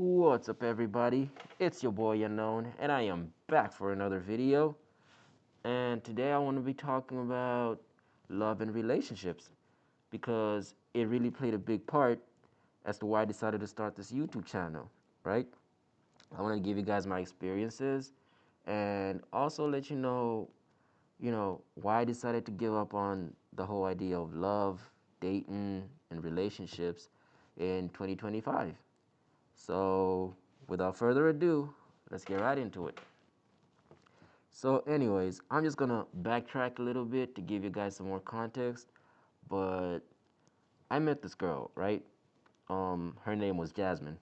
What's up, everybody? It's your boy Unknown, and I am back for another video. And today I want to be talking about love and relationships because it really played a big part as to why I decided to start this YouTube channel, right? I want to give you guys my experiences and also let why I decided to give up on the whole idea of love, dating, and relationships in 2025. So, without further ado, let's get right into it. So, anyways, I'm just gonna backtrack a little bit to give you guys some more context. But I met this girl, right? Her name was Jasmine.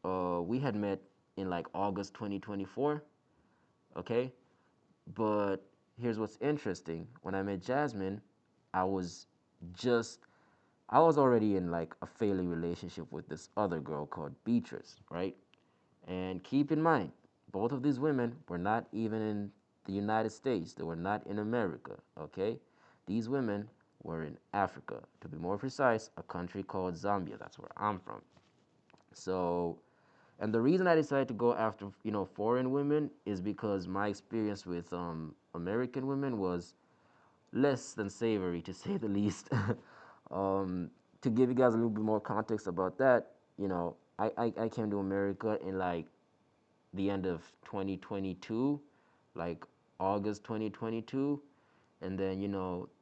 We had met in like August 2024, okay? But here's what's interesting. When I met Jasmine, I was just I was already in like a failing relationship with this other girl called Beatrice, right? And keep in mind, both of these women were not even in the United States. They were not in America, okay? These women were in Africa. To be more precise, a country called Zambia. That's where I'm from. So, and the reason I decided to go after, foreign women is because my experience with American women was less than savory, to say the least. um, to give you guys a little bit more context about that, I came to America in like the end of 2022, like August 2022. And then,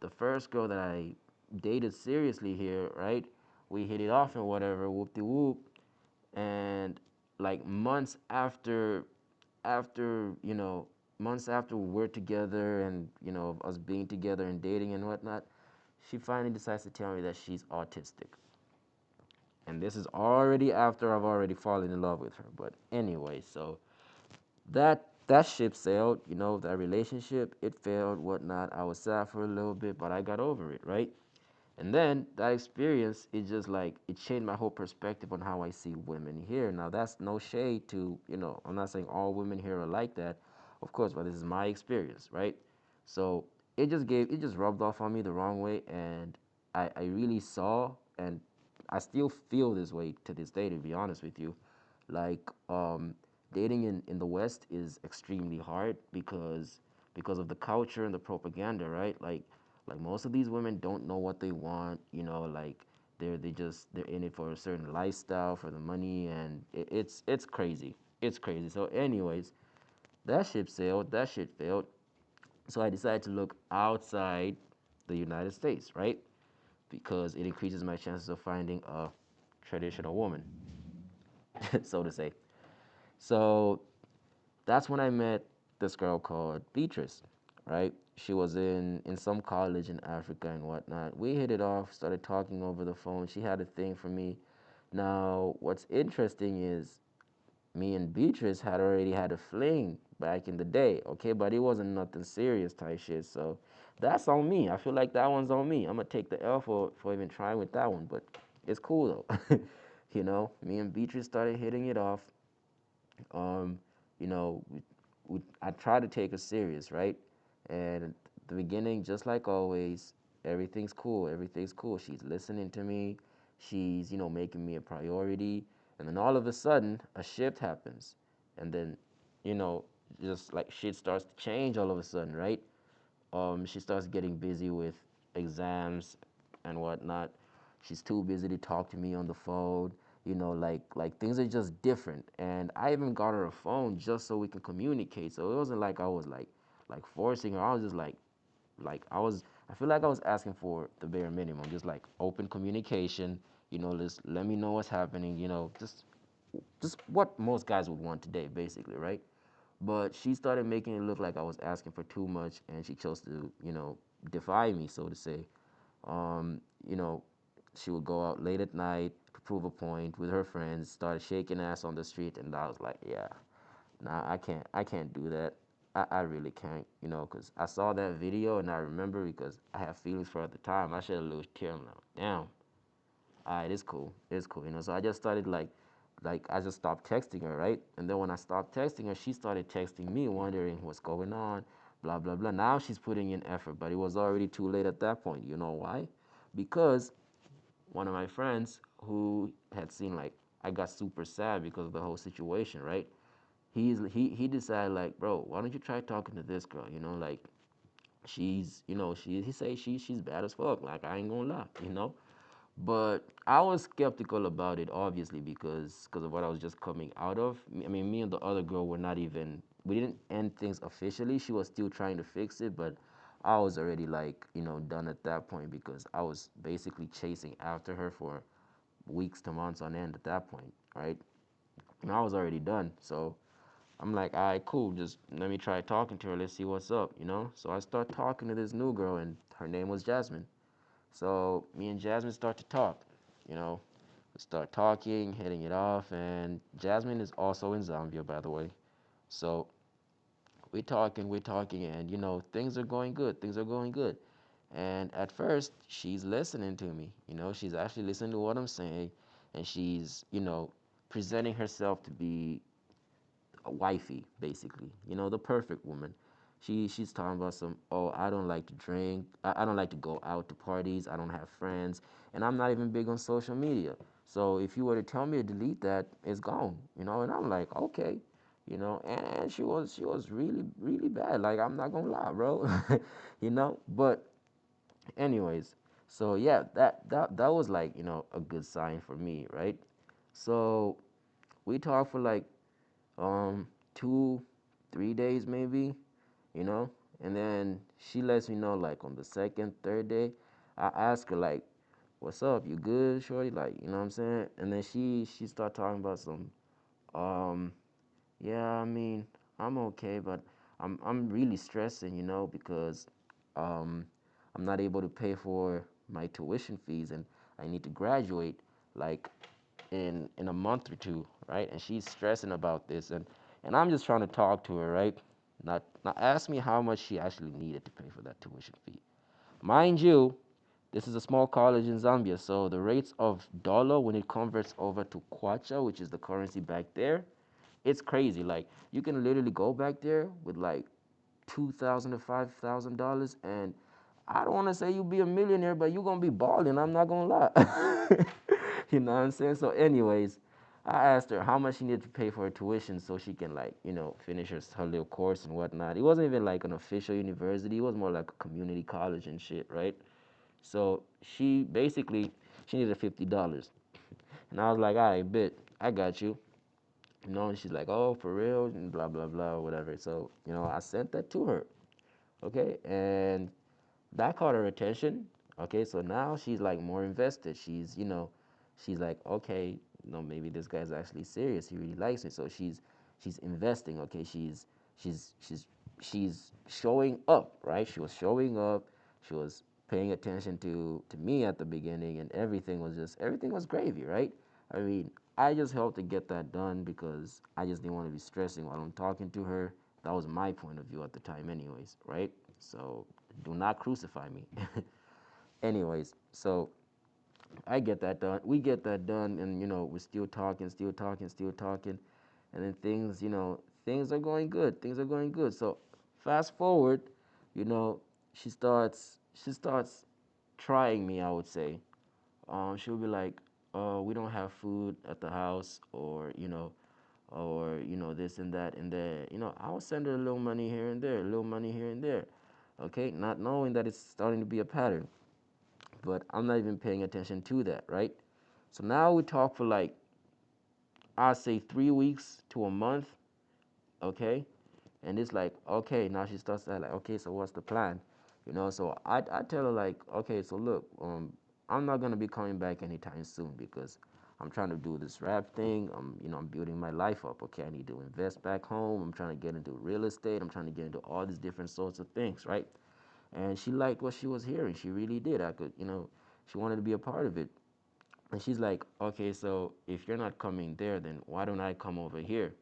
the first girl that I dated seriously here, right? We hit it off and whatever, whoop de whoop. And like after, months after we're together and, us being together and dating and whatnot, she finally decides to tell me that she's autistic. And this is already after I've already fallen in love with her. But anyway, so that ship sailed, that relationship, it failed, whatnot. I was sad for a little bit, but I got over it, right? And then that experience, it just like it changed my whole perspective on how I see women here. Now that's no shade to, I'm not saying all women here are like that, of course, but this is my experience, right? So it just rubbed off on me the wrong way, and I really saw, and I still feel this way to this day, to be honest with you. Like dating in the West is extremely hard because of the culture and the propaganda, right? Like most of these women don't know what they want, like they're in it for a certain lifestyle, for the money, and it's crazy. It's crazy. So anyways, that ship sailed, that shit failed. So I decided to look outside the United States, right? Because it increases my chances of finding a traditional woman, so to say. So that's when I met this girl called Beatrice, right? She was in some college in Africa and whatnot. We hit it off, started talking over the phone. She had a thing for me. Now, what's interesting is me and Beatrice had already had a fling back in the day, okay? But it wasn't nothing serious type shit. So that's on me. I feel like that one's on me. I'm gonna take the L for even trying with that one, but it's cool though. Me and Beatrice started hitting it off. Um, I try to take her serious, right? And at the beginning, just like always, everything's cool. Everything's cool. She's listening to me. She's, making me a priority. And then all of a sudden, a shift happens. And then, you know, just like shit starts to change all of a sudden, right? She starts getting busy with exams and whatnot. She's too busy to talk to me on the phone. Like things are just different. And I even got her a phone just so we can communicate. So it wasn't like I was like forcing her. I was just I feel like I was asking for the bare minimum, just like open communication. Just let me know what's happening. Just what most guys would want today, basically, right? But she started making it look like I was asking for too much, and she chose to, defy me, so to say. Um, you know, she would go out late at night to prove a point with her friends, started shaking ass on the street, and I was like, yeah, nah, I can't do that. I really can't, because I saw that video and I remember because I had feelings for her at the time. I shed a little tear. I'm like, damn, all right, it's cool. So I just started like I just stopped texting her, right? And then when I stopped texting her, she started texting me, wondering what's going on, blah blah blah. Now she's putting in effort, but it was already too late at that point. You know why? Because one of my friends who had seen like I got super sad because of the whole situation, right? He decided like, bro, why don't you try talking to this girl? You know, like he say she's bad as fuck. Like I ain't gonna lie, you know. But I was skeptical about it, obviously, because of what I was just coming out of. I mean, me and the other girl were not even we didn't end things officially. She was still trying to fix it, but I was already like done at that point because I was basically chasing after her for weeks to months on end at that point, right? And I was already done, so I'm like, all right, cool. Just let me try talking to her. Let's see what's up, you know. So I start talking to this new girl, and her name was Jasmine. So me and Jasmine start to talk, you know. We start talking, hitting it off, and Jasmine is also in Zambia, by the way. So we're talking, and things are going good. Things are going good. And at first, she's listening to me. You know, she's actually listening to what I'm saying, and she's presenting herself to be a wifey, basically. You know, the perfect woman. She's talking about some. Oh, I don't like to drink. I don't like to go out to parties. I don't have friends, and I'm not even big on social media. So if you were to tell me to delete that, it's gone. You know, and I'm like, okay. You know, and she was really bad. Like I'm not gonna lie, bro. But anyways, so yeah, that was like a good sign for me, right? So we talked for like 2 3 days maybe, you know and then she lets me know like on the second third day. I ask her like, what's up, you good, shorty, like, you know what I'm saying? And then she start talking about some, um yeah, I mean, I'm okay, but I'm really stressing, because um I'm not able to pay for my tuition fees, and I need to graduate like in a month or two, right? And she's stressing about this, and I'm just trying to talk to her, right? Not ask me how much she actually needed to pay for that tuition fee. Mind you, this is a small college in Zambia, so the rates of dollar when it converts over to kwacha, which is the currency back there, it's crazy. Like you can literally go back there with like $2,000 to $5,000, and I don't want to say you'll be a millionaire, but you're gonna be balling. I'm not gonna lie. You know what I'm saying? So, anyways, I asked her how much she needed to pay for her tuition so she can like finish her little course and whatnot. It wasn't even like an official university. It was more like a community college and shit, right? So she needed $50, and I was like, all right, bet I got you. And she's like, oh, for real, and blah blah blah, or whatever. So I sent that to her, okay, and that caught her attention. Okay, so now she's like more invested. She's like, okay, maybe this guy's actually serious. He really likes me. So she's investing. Okay, she's showing up, right? She was showing up. She was paying attention to me at the beginning, and everything was gravy, right? I mean, I just helped to get that done because I just didn't want to be stressing while I'm talking to her. That was my point of view at the time, anyways, right? So do not crucify me. Anyways, so I get that done. We get that done, and we're still talking, still talking, still talking, and then things are going good. Things are going good. So fast forward, you know, she starts trying me, I would say. She'll be like, we don't have food at the house, or this and that and there. I'll send her a little money here and there, a little money here and there. Okay, not knowing that it's starting to be a pattern, but I'm not even paying attention to that, right? So now we talk for like, I'll say 3 weeks to a month, okay? And it's like, okay, now she starts to like, okay, so what's the plan? So I tell her like, okay, so look, I'm not gonna be coming back anytime soon because I'm trying to do this rap thing. I'm building my life up. Okay, I need to invest back home. I'm trying to get into real estate. I'm trying to get into all these different sorts of things, right? And she liked what she was hearing. She really did. She wanted to be a part of it. And she's like, okay, so if you're not coming there, then why don't I come over here?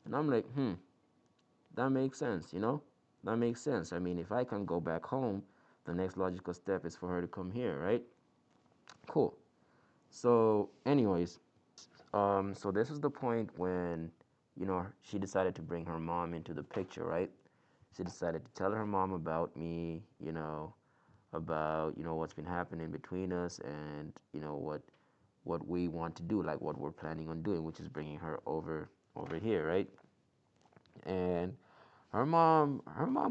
And I'm like, that makes sense, That makes sense. I mean, if I can go back home, the next logical step is for her to come here, right? Cool. So, anyways, so this is the point when, she decided to bring her mom into the picture, right? She decided to tell her mom about me, about what's been happening between us, and what what we want to do, like what we're planning on doing, which is bringing her over here, right? And her mom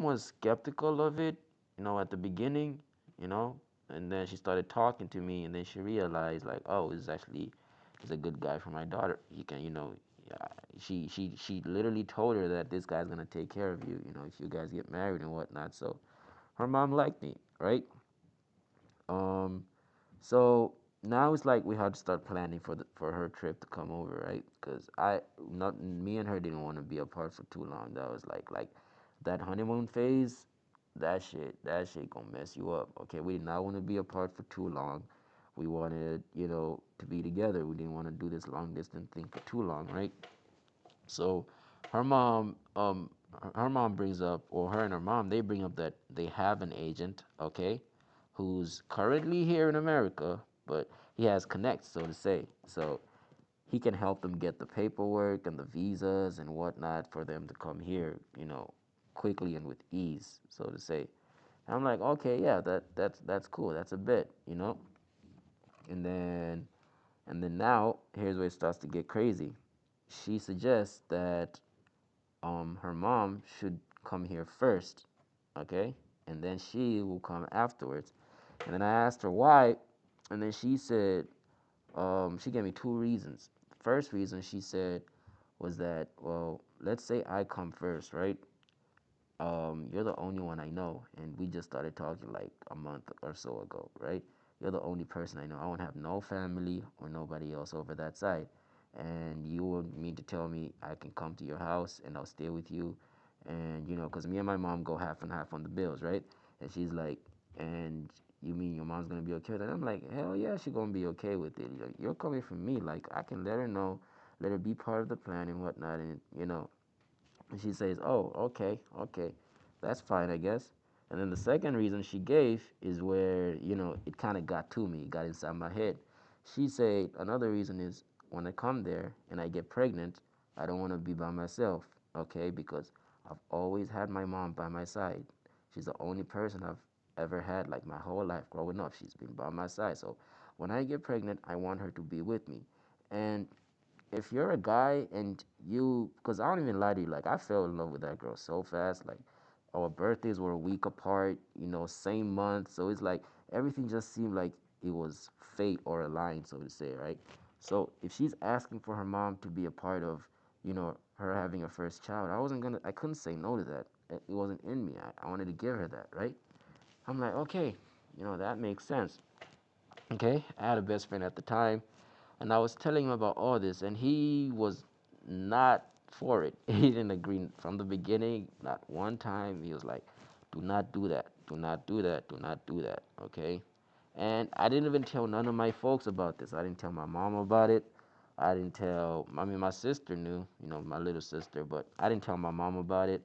was skeptical of it, at the beginning, you know, and then she started talking to me, and then she realized like, oh, this is actually he's a good guy for my daughter. He can, yeah, she literally told her that this guy's gonna take care of you, if you guys get married and whatnot. So her mom liked me, right? Um, so now it's like we had to start planning for her trip to come over, right? Because not me and her didn't want to be apart for too long. That was like that honeymoon phase. That shit gonna mess you up. Okay, we did not want to be apart for too long. We wanted, to be together. We didn't want to do this long distance thing for too long, right? So her mom, her mom brings up, or her and her mom, they bring up that they have an agent, okay, who's currently here in America, but he has connects, so to say. So he can help them get the paperwork and the visas and whatnot for them to come here, quickly and with ease, so to say. And I'm like, okay, yeah, that's cool. That's a bit. And then now here's where it starts to get crazy. She suggests that her mom should come here first, okay, and then she will come afterwards. And then I asked her why, and then she said, she gave me two reasons. The first reason she said was that, well, let's say I come first, right? You're the only one I know, and we just started talking like a month or so ago, right? You're the only person I know. I won't have no family or nobody else over that side. And you want me to tell me I can come to your house and I'll stay with you, and because me and my mom go half and half on the bills, right? And she's like, and you mean your mom's gonna be okay with it? And I'm like, hell yeah, she's gonna be okay with it. You're coming from me, like I can let her know, let her be part of the plan and whatnot, and. And she says, "Oh, okay, okay, that's fine, I guess." And then the second reason she gave is where it kind of got to me, got inside my head. She said another reason is when I come there and I get pregnant, I don't want to be by myself, okay? Because I've always had my mom by my side. She's the only person I've ever had like my whole life growing up. She's been by my side. So when I get pregnant, I want her to be with me. And if you're a guy and because I don't even lie to you, like I fell in love with that girl so fast. Like our birthdays were a week apart, same month. So it's like everything just seemed like it was fate or aligned, so to say, right? So if she's asking for her mom to be a part of, her having a first child, I couldn't say no to that. It wasn't in me. I wanted to give her that, right? I'm like, okay, that makes sense. Okay, I had a best friend at the time, and I was telling him about all this, and he was not for it. He didn't agree from the beginning, not one time. He was like, "Do not do that. Do not do that. Do not do that." Okay, and I didn't even tell none of my folks about this. I didn't tell my mom about it. I didn't tell. I mean, my sister knew, my little sister, but I didn't tell my mom about it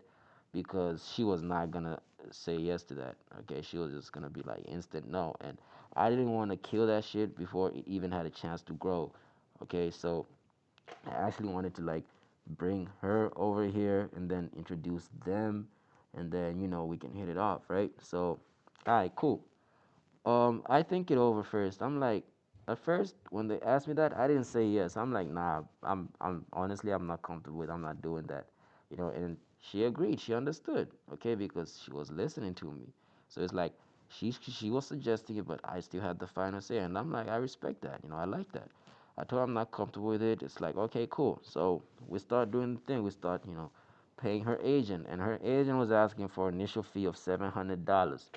because she was not gonna say yes to that. Okay, she was just gonna be like instant no, and I didn't want to kill that shit before it even had a chance to grow. Okay, so I actually wanted to like bring her over here and then introduce them, and then we can hit it off, right? So, all right, cool. I think it over first. I'm like, at first when they asked me that, I didn't say yes. I'm like, nah. I'm honestly, I'm not comfortable with. I'm not doing that, And she agreed. She understood, okay, because she was listening to me. So it's like she was suggesting it, but I still had the final say, and I'm like, I respect that. I like that. I told her I'm not comfortable with it. It's like, okay, cool. So we start doing the thing. We start, paying her agent, and her agent was asking for an initial fee of $700.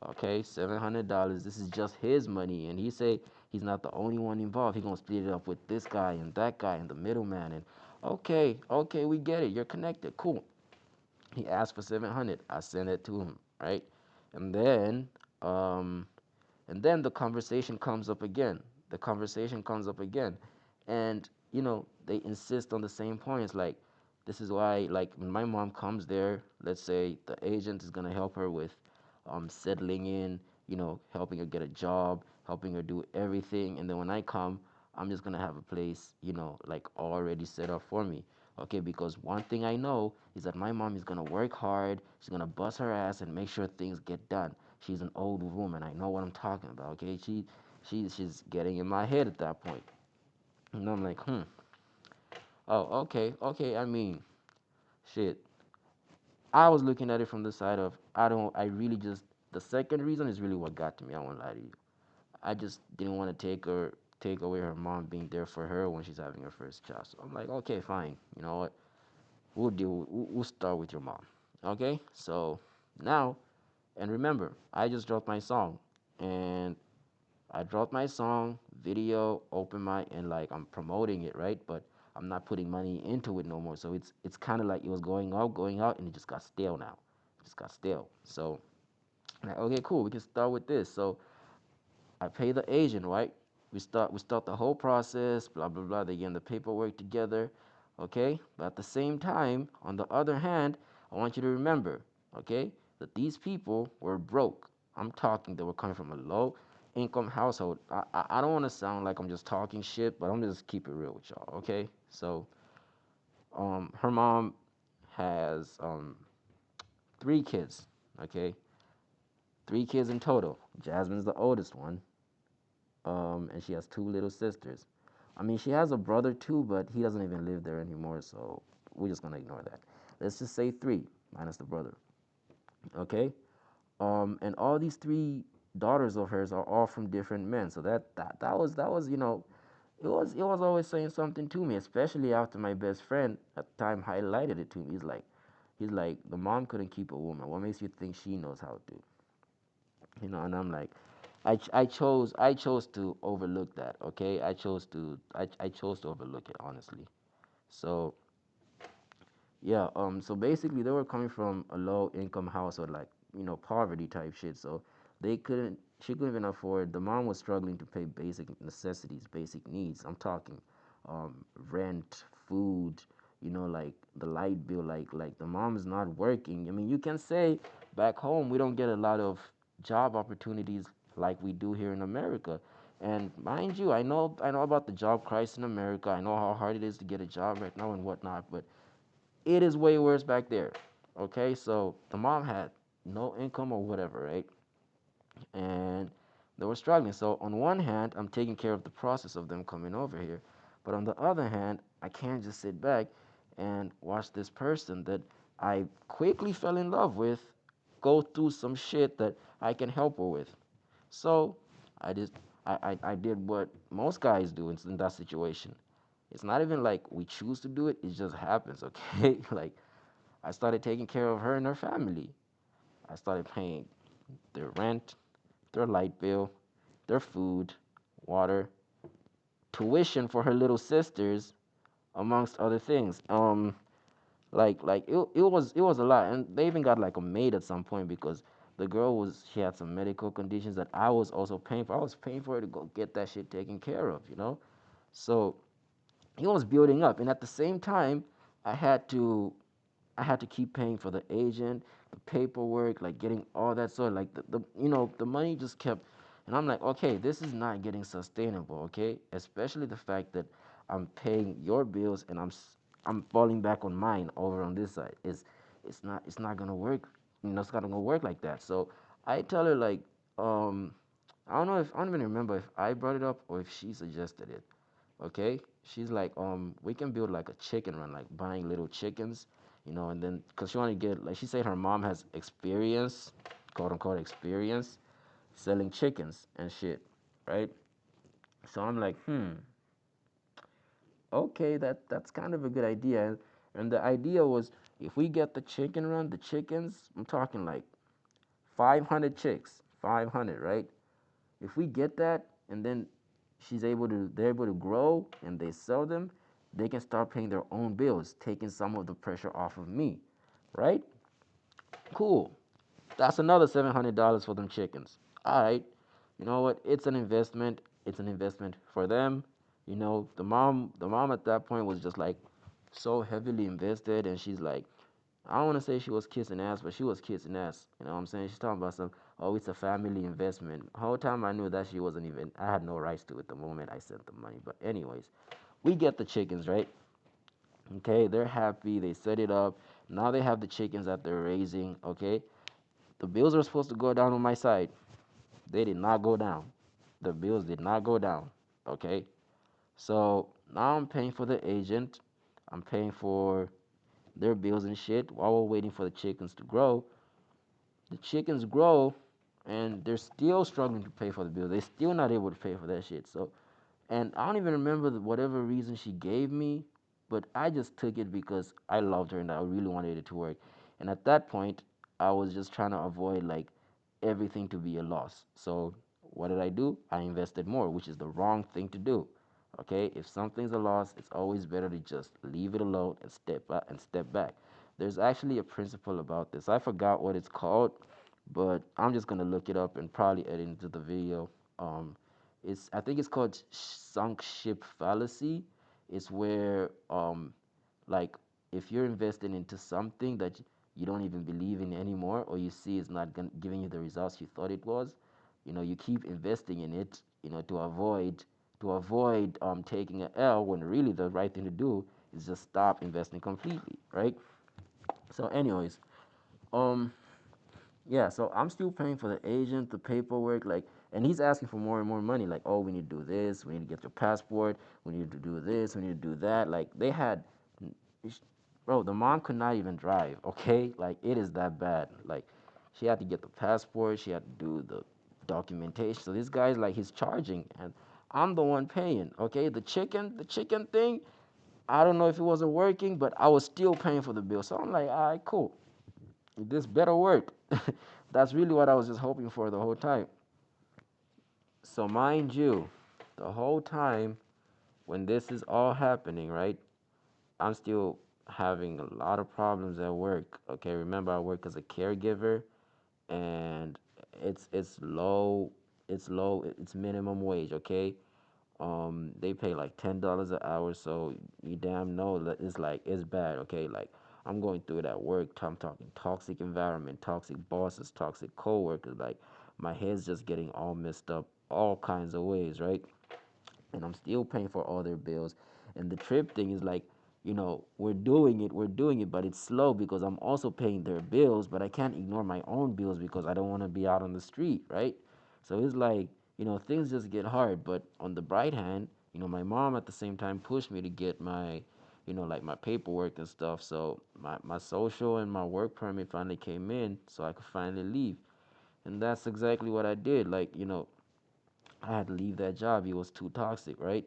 Okay, $700. This is just his money, and he say he's not the only one involved. He gonna split it up with this guy and that guy and the middleman. And okay, okay, we get it. You're connected. Cool. He asked for 700. I sent it to him, right? And then, um, and then the conversation comes up again. The conversation comes up again, and they insist on the same points. Like, this is why, like, when my mom comes there, let's say the agent is gonna help her with settling in, helping her get a job, helping her do everything. And then when I come, I'm just gonna have a place, like already set up for me. Okay, because one thing I know is that my mom is gonna work hard. She's gonna bust her ass and make sure things get done. She's an old woman. I know what I'm talking about. Okay, she's getting in my head at that point. And I'm like, oh, okay, okay. I mean, shit. I was looking at it from the side of I really just the second reason is really what got to me. I won't lie to you. I just didn't want to take away her mom being there for her when she's having her first child. So I'm like, okay, fine. You know what? We'll start with your mom. Okay? So now, and remember, I just dropped my song, and I dropped my song, video, open mic, and like I'm promoting it, right? But I'm not putting money into it no more. So it's kind of like it was going out, and it just got stale now. It just got stale. So like, okay, cool. We can start with this. So I pay the agent, right? We start the whole process, blah blah blah. They get the paperwork together, okay? But at the same time, on the other hand, I want you to remember, okay, that these people were broke. I'm talking they were coming from a low income household. I don't want to sound like I'm just talking shit, but I'm just keep it real with y'all, okay? So her mom has three kids, okay? Three kids in total. Jasmine's the oldest one, and she has two little sisters. I mean, she has a brother too, but he doesn't even live there anymore, so we're just gonna ignore that. Let's just say three minus the brother. Okay. And all these three daughters of hers are all from different men. So that was it was always saying something to me, especially after my best friend at the time highlighted it to me. He's like the mom couldn't keep a woman. What makes you think she knows how to? And I'm like, I chose to overlook that. Okay, I chose to overlook it honestly. So yeah, so basically they were coming from a low income household, like poverty type shit. So she couldn't even afford. The mom was struggling to pay basic necessities, basic needs. I'm talking, rent, food, like the light bill. Like the mom is not working. I mean, you can say back home we don't get a lot of job opportunities like we do here in America. And mind you, I know about the job crisis in America. I know how hard it is to get a job right now and whatnot, but it is way worse back there. Okay, so the mom had no income or whatever, right? And they were struggling. So on one hand, I'm taking care of the process of them coming over here, but on the other hand, I can't just sit back and watch this person that I quickly fell in love with go through some shit that I can help her with. So I just I did what most guys do in that situation. It's not even like we choose to do it; it just happens. Okay, like I started taking care of her and her family. I started paying their rent, their light bill, their food, water, tuition for her little sisters, amongst other things. Like it was a lot, and they even got like a maid at some point because the girl she had some medical conditions that I was also paying for. I was paying for her to go get that shit taken care of. So it was building up, and at the same time, I had to I had to keep paying for the agent, the paperwork, like getting all that sort. Like the money just kept, and I'm like, okay, this is not getting sustainable. Okay, especially the fact that I'm paying your bills and I'm falling back on mine over on this side. It's not gonna work. It's not gonna work like that. So I tell her like, um, I don't even remember if I brought it up or if she suggested it. Okay, she's like, we can build like a chicken run, like buying little chickens, and then because she want to get, like she said, her mom has experience, quote unquote experience, selling chickens and shit, right? So I'm like, okay, that's kind of a good idea, and the idea was if we get the chicken run, the chickens, I'm talking like 500 chicks, 500, right? If we get that, and then they're able to grow, and they sell them, they can start paying their own bills, taking some of the pressure off of me, right? Cool. That's another $700 for them chickens. All right. You know what? It's an investment. It's an investment for them. The mom at that point was just like so heavily invested, and she's like, I don't want to say she was kissing ass, but she was kissing ass. You know what I'm saying? She's talking about some, oh, it's a family investment. The whole time I knew that she wasn't even, I had no rights to it the moment I sent the money. But, anyways, we get the chickens, right? Okay, they're happy. They set it up. Now they have the chickens that they're raising, okay? The bills are supposed to go down on my side. They did not go down. The bills did not go down, okay? So Now I'm paying for the agent. I'm paying for their bills and shit while we're waiting for the chickens to grow. The chickens grow, and they're still struggling to pay for the bills. They're still not able to pay for that shit. So, and I don't even remember whatever reason she gave me, but I just took it because I loved her and I really wanted it to work. And at that point, I was just trying to avoid like everything to be a loss. So what did I do? I invested more, which is the wrong thing to do. Okay, if something's a loss, it's always better to just leave it alone and step back. There's actually a principle about this. I forgot what it's called, but I'm just gonna look it up and probably edit into the video. Um, it's I think it's called sunk ship fallacy. It's where like if you're investing into something that you don't even believe in anymore, or you see it's not giving you the results you thought it was, you keep investing in it, to avoid taking an L, when really the right thing to do is just stop investing completely, right? So, anyways, um, yeah, so I'm still paying for the agent, the paperwork, like, and he's asking for more and more money. Like, oh, we need to do this, we need to get your passport, we need to do this, we need to do that. Like, bro, the mom could not even drive. Okay, like it is that bad. Like, she had to get the passport, she had to do the documentation. So this guy's like, he's charging, and I'm the one paying. Okay, the chicken thing. I don't know if it wasn't working, but I was still paying for the bill. So I'm like, all right, cool. This better work. That's really what I was just hoping for the whole time. So, mind you, the whole time when this is all happening, right, I'm still having a lot of problems at work. Okay, remember, I work as a caregiver, and it's low, it's minimum wage. Okay, they pay like $10 an hour, so you damn know that it's bad. Okay, like I'm going through it at work. I'm talking toxic environment, toxic bosses, toxic coworkers. Like my head's just getting all messed up, all kinds of ways, right? And I'm still paying for all their bills. And the trip thing is like, we're doing it, but it's slow because I'm also paying their bills, but I can't ignore my own bills because I don't want to be out on the street, right? So it's like, things just get hard. But on the bright hand, my mom at the same time pushed me to get my, like my paperwork and stuff. So my social and my work permit finally came in so I could finally leave. And that's exactly what I did. Like, I had to leave that job. It was too toxic, right?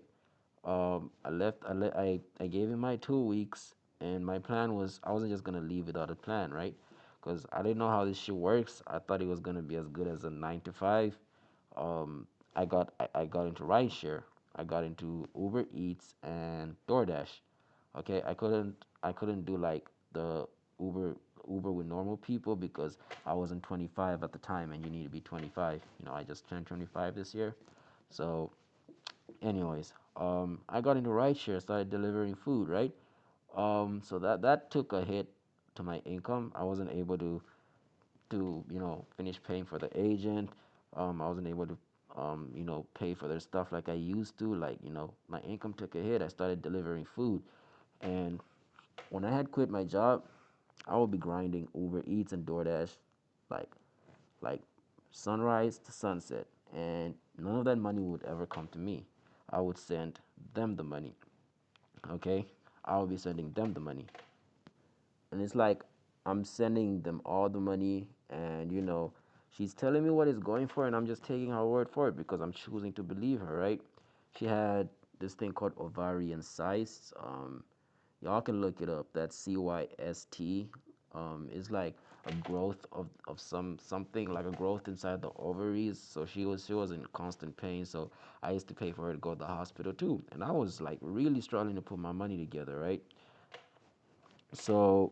I left. I gave him my 2 weeks, and my plan was I wasn't just gonna leave without a plan, right? Because I didn't know how this shit works. I thought it was gonna be as good as a 9 to 5. Um, I got into rideshare. I got into Uber Eats and DoorDash. Okay, I couldn't do like the Uber Uber with normal people because I wasn't 25 at the time, and you need to be 25. I just turned 25 this year, so anyways, I got into rideshare, started delivering food, right? So that took a hit to my income. I wasn't able to finish paying for the agent. I wasn't able to pay for their stuff like I used to. Like, my income took a hit. I started delivering food, and when I had quit my job, I would be grinding Uber Eats and DoorDash, like like sunrise to sunset, and none of that money would ever come to me. I would send them the money. Okay, I would be sending them the money, and it's like I'm sending them all the money, and she's telling me what it's going for, and I'm just taking her word for it because I'm choosing to believe her, right? She had this thing called ovarian cysts. Y'all can look it up. That's CYST. It's like a growth of something, like a growth inside the ovaries. So she was in constant pain. So I used to pay for her to go to the hospital too. And I was like really struggling to put my money together, right? So,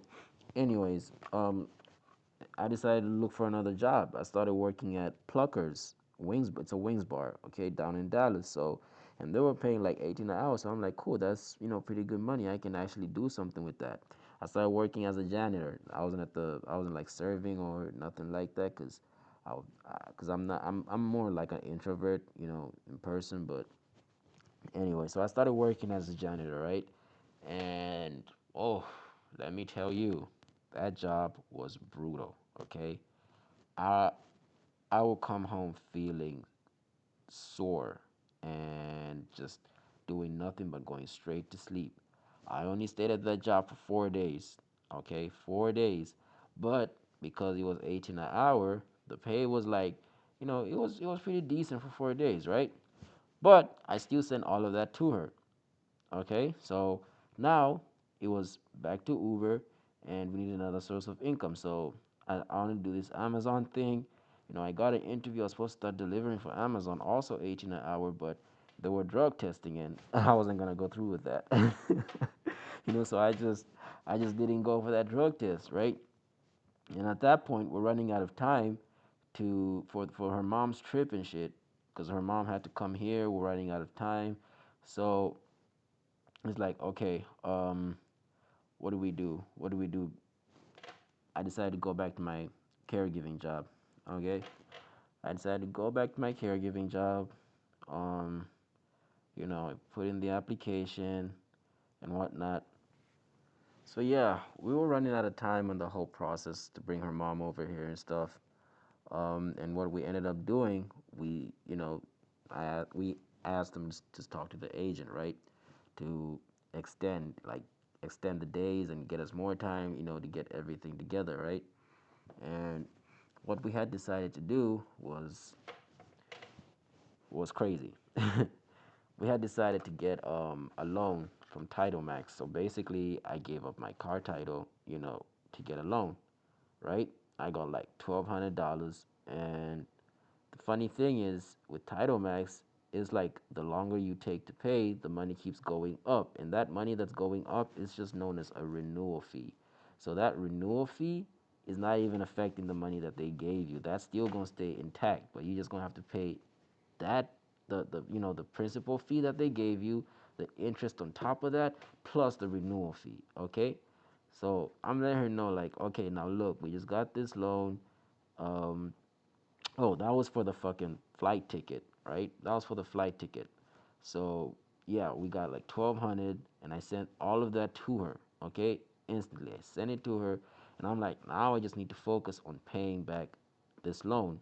anyways, I decided to look for another job. I started working at Pluckers Wings. It's a wings bar, okay, down in Dallas. So, and they were paying like 18 an hour. So I'm like, cool, that's pretty good money. I can actually do something with that. I started working as a janitor. I wasn't like serving or nothing like that, cause I'm not, I'm more like an introvert, in person. But anyway, so I started working as a janitor, right? And oh, let me tell you, that job was brutal. Okay, I I will come home feeling sore and just doing nothing but going straight to sleep. I only stayed at that job for 4 days. Okay, 4 days. But because it was 18 an hour, the pay was like, it was pretty decent for 4 days, right? But I still sent all of that to her. Okay, so now it was back to Uber, and we need another source of income. So I want to do this Amazon thing. I got an interview. I was supposed to start delivering for Amazon, also 18 an hour, but they were drug testing, and I wasn't gonna go through with that. So I just didn't go for that drug test, right? And at that point, we're running out of time for her mom's trip and shit, because her mom had to come here. We're running out of time, so it's like, okay, what do we do? What do we do? I decided to go back to my caregiving job. Okay, I decided to go back to my caregiving job. Um, I put in the application and whatnot. So yeah, we were running out of time on the whole process to bring her mom over here and stuff. And what we ended up doing, we asked them to talk to the agent, right, to extend like extend the days and get us more time, to get everything together, right? And what we had decided to do was crazy. We had decided to get a loan from Title Max. So basically, I gave up my car title, to get a loan, right? I got like $1,200, and the funny thing is with Title Max, is like the longer you take to pay, the money keeps going up, and that money that's going up is just known as a renewal fee. So that renewal fee is not even affecting the money that they gave you. That's still gonna stay intact, but you're just gonna have to pay that the principal fee that they gave you, the interest on top of that, plus the renewal fee. Okay, so I'm letting her know like, okay, now look, we just got this loan. Um, Oh, that was for the fucking flight ticket, right? That was for the flight ticket. So yeah, we got like 1,200, and I sent all of that to her. Okay, instantly I sent it to her, and I'm like, now I just need to focus on paying back this loan.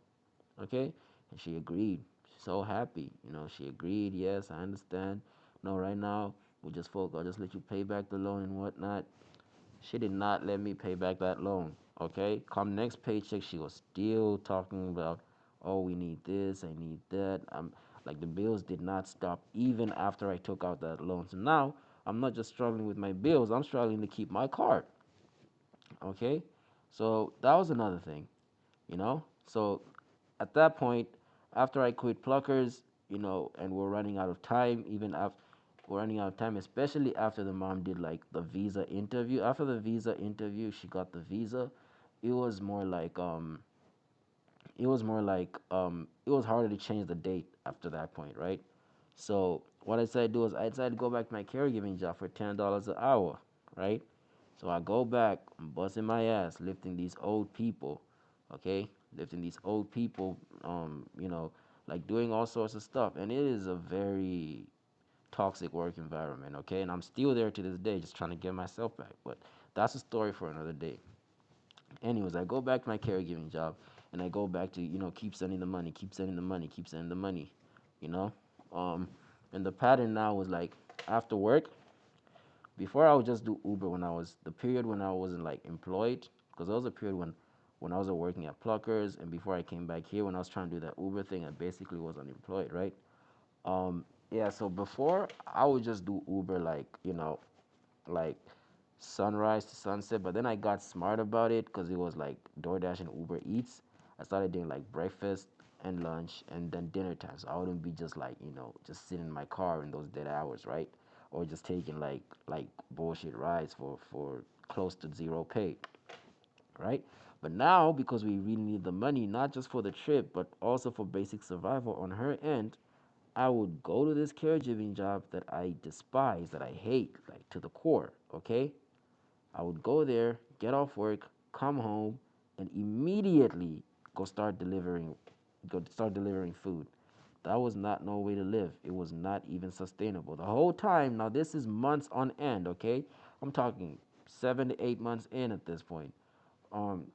Okay, and she agreed. She's so happy. She agreed. Yes, I understand. No, right now we just focus. I'll just let you pay back the loan and whatnot. She did not let me pay back that loan. Okay, come next paycheck, she was still talking about, oh, we need this, I need that. Like the bills did not stop even after I took out that loan. So now I'm not just struggling with my bills, I'm struggling to keep my card. Okay, so that was another thing, So at that point, after I quit Pluckers, and we're running out of time, even after we're running out of time, especially after the mom did like the visa interview. After the visa interview, she got the visa. It was more like it was harder to change the date after that point, right? So what I decided to do is I decided to go back to my caregiving job for $10 an hour, right? So I go back, I'm busting my ass, lifting these old people, okay? Lifting these old people, like doing all sorts of stuff. And it is a very toxic work environment, okay? And I'm still there to this day, just trying to get myself back. But that's a story for another day. Anyways, I go back to my caregiving job, and I go back to, keep sending the money, keep sending the money, keep sending the money, you know? Um, and the pattern now was like after work, before I would just do Uber when I was the period when I wasn't like employed, because there was a period when I was working at Pluckers, and before I came back here when I was trying to do that Uber thing, I basically was unemployed, right? Yeah, so before I would just do Uber like sunrise to sunset, but then I got smart about it because it was like DoorDash and Uber Eats. I started doing like breakfast and lunch and then dinner time, so I wouldn't be just like just sitting in my car in those dead hours, right? Or just taking like bullshit rides for close to zero pay, right? But now because we really need the money, not just for the trip, but also for basic survival on her end, I would go to this caregiving job that I despise, that I hate, like to the core, okay? I would go there, get off work, come home, and immediately go start delivering food. That was not no way to live. It was not even sustainable. The whole time, now this is months on end, okay? I'm talking 7 to 8 months in at this point. Um,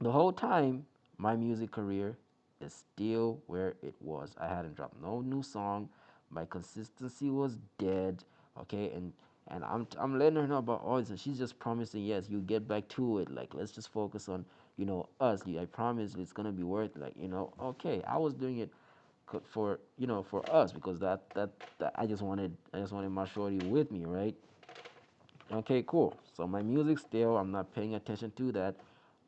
the whole time, my music career is still where it was. I hadn't dropped no new song. My consistency was dead. Okay, and I'm letting her know about all this, and she's just promising, yes, you get back to it. Like, let's just focus on, us. I promise it's gonna be worth, like, okay, I was doing it for, for us, because that I just wanted my shorty with me, right? Okay, cool. So my music still, I'm not paying attention to that.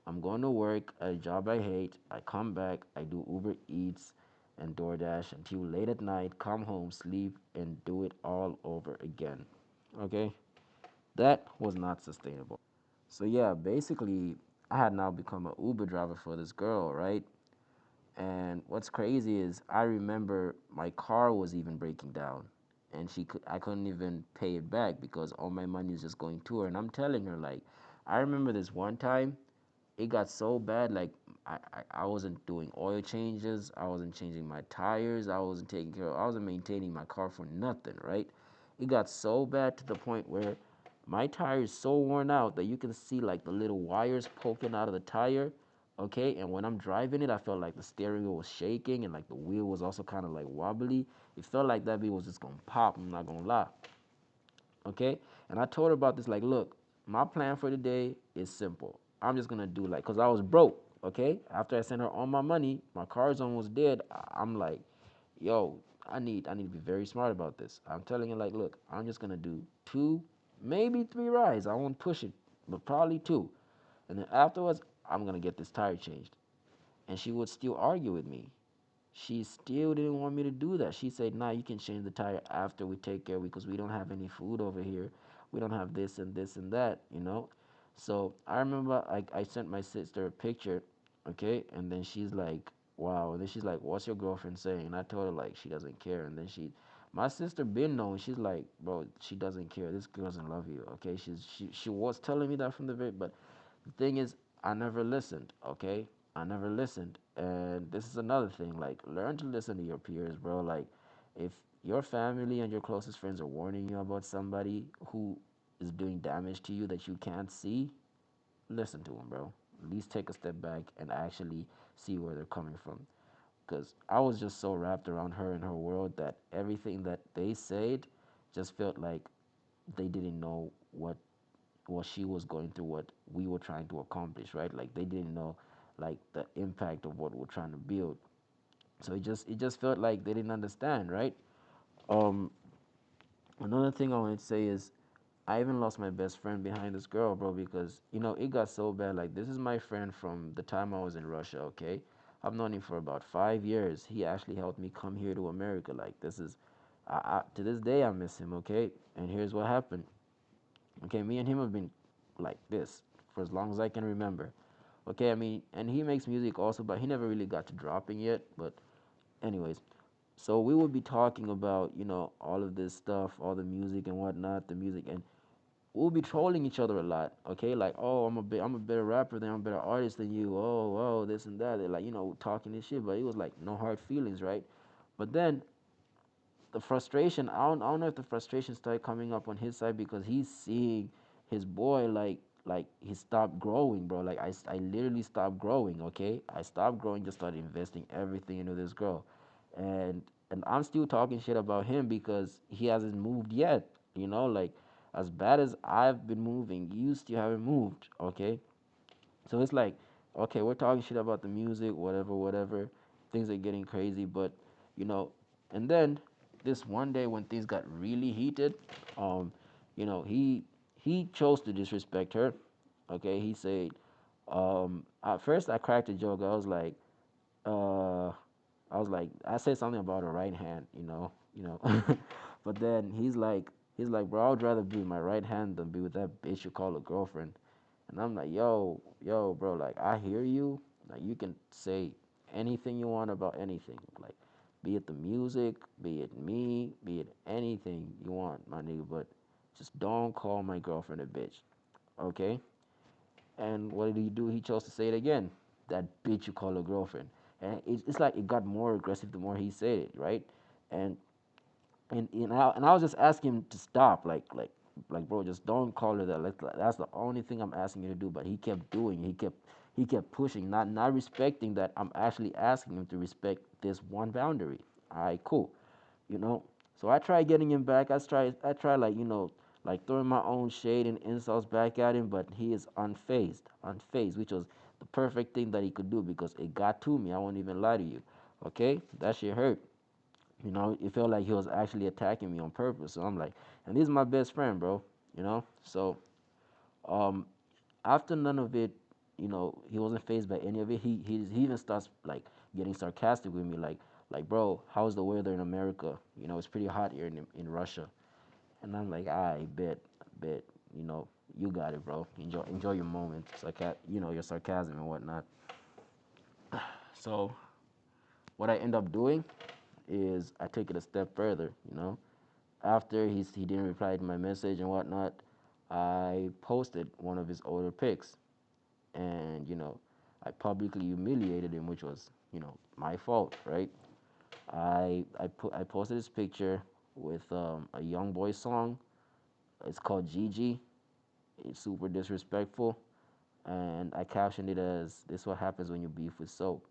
I'm going to work, a job I hate. I come back, I do Uber Eats and DoorDash until late at night, come home, sleep, and do it all over again. Okay? That was not sustainable. So yeah, basically, I had now become an Uber driver for this girl, right? And what's crazy is I remember my car was even breaking down, and I couldn't even pay it back because all my money is just going to her. And I'm telling her, like, I remember this one time it got so bad, like, I wasn't doing oil changes, I wasn't changing my tires, I wasn't maintaining my car for nothing, right? It got so bad to the point where my tire is so worn out that you can see like the little wires poking out of the tire. Okay, and when I'm driving it, I felt like the steering wheel was shaking and like the wheel was also kind of like wobbly. It felt like that wheel was just gonna pop, I'm not gonna lie. Okay, and I told her about this, like, look, my plan for the day is simple. I'm just gonna do, like, cause I was broke. Okay, after I sent her all my money, my car's almost dead. I'm like, yo, I need to be very smart about this. I'm telling her, like, look, I'm just gonna do two, maybe three rides. I won't push it, but probably two, and then afterwards I'm gonna get this tire changed. And she would still argue with me. She still didn't want me to do that. She said, "Nah, you can change the tire after we take care of it because we don't have any food over here. We don't have this and this and that." So I remember I sent my sister a picture, okay, and then she's like, "Wow." And then she's like, "What's your girlfriend saying?" And I told her like she doesn't care. And then my sister been knowing. She's like, "Bro, she doesn't care. This girl doesn't love you." Okay, she was telling me that from the very, but the thing is, I never listened, okay? I never listened. And this is another thing. Like, learn to listen to your peers, bro. Like, if your family and your closest friends are warning you about somebody who is doing damage to you that you can't see, listen to them, bro. At least take a step back and actually see where they're coming from. Because I was just so wrapped around her and her world that everything that they said just felt like they didn't know what she was going through, what we were trying to accomplish, right? Like they didn't know like the impact of what we're trying to build. So it just felt like they didn't understand, right? Um, Another thing I wanted to say is I even lost my best friend behind this girl, bro, because it got so bad. Like this is my friend from the time I was in Russia, okay? I've known him for about 5 years. He actually helped me come here to America. Like this is, to this day I miss him, okay? And here's what happened. Okay, me and him have been like this for as long as I can remember. Okay, I mean, and he makes music also, but he never really got to dropping yet. But anyways, so we would be talking about all of this stuff, all the music and whatnot, the music, and we'll be trolling each other a lot. Okay, like, oh, I'm a better rapper than I'm a better artist than you. Oh, this and that. They're like talking this shit, but it was like no hard feelings, right? But then the frustration, I don't know if the frustration started coming up on his side because he's seeing his boy like he stopped growing, bro. Like I literally stopped growing. Okay, I stopped growing, just started investing everything into this girl, and and I'm still talking shit about him because he hasn't moved yet. Like as bad as I've been moving, you still haven't moved. Okay, so it's like, okay, we're talking shit about the music, whatever, whatever. Things are getting crazy, but you know, and then this one day when things got really heated, um, he chose to disrespect her. Okay, he said, at first I cracked a joke. Uh, I said something about her right hand, but then he's like, bro, I'd rather be with my right hand than be with that bitch you call a girlfriend. And I'm like, yo, bro, like I hear you. Like you can say anything you want about anything. Like be it the music, be it me, be it anything you want, my nigga, but just don't call my girlfriend a bitch. Okay? And what did he do? He chose to say it again. That bitch you call a girlfriend. And it's like it got more aggressive the more he said it, right? And and I was just asking him to stop, like bro, just don't call her that. That's the only thing I'm asking you to do. But he kept doing. He kept pushing, not respecting that I'm actually asking him to respect this one boundary. All right, cool. You know. So I try getting him back. I try like like throwing my own shade and insults back at him, but he is unfazed, which was the perfect thing that he could do because it got to me. I won't even lie to you. Okay, that shit hurt. It felt like he was actually attacking me on purpose. So I'm like, and this is my best friend, bro. So um, after none of it, he wasn't phased by any of it. He even starts like getting sarcastic with me, like bro, how's the weather in America? It's pretty hot here in Russia, and I'm like, I bet, you know, you got it, bro. Enjoy your moment, your sarcasm and whatnot. So what I end up doing is I take it a step further. After he didn't reply to my message and whatnot, I posted one of his older pics, and I publicly humiliated him, which was my fault, right? I posted this picture with a young boy song. It's called Gigi. It's super disrespectful, and I captioned it as "This is what happens when you beef with soap."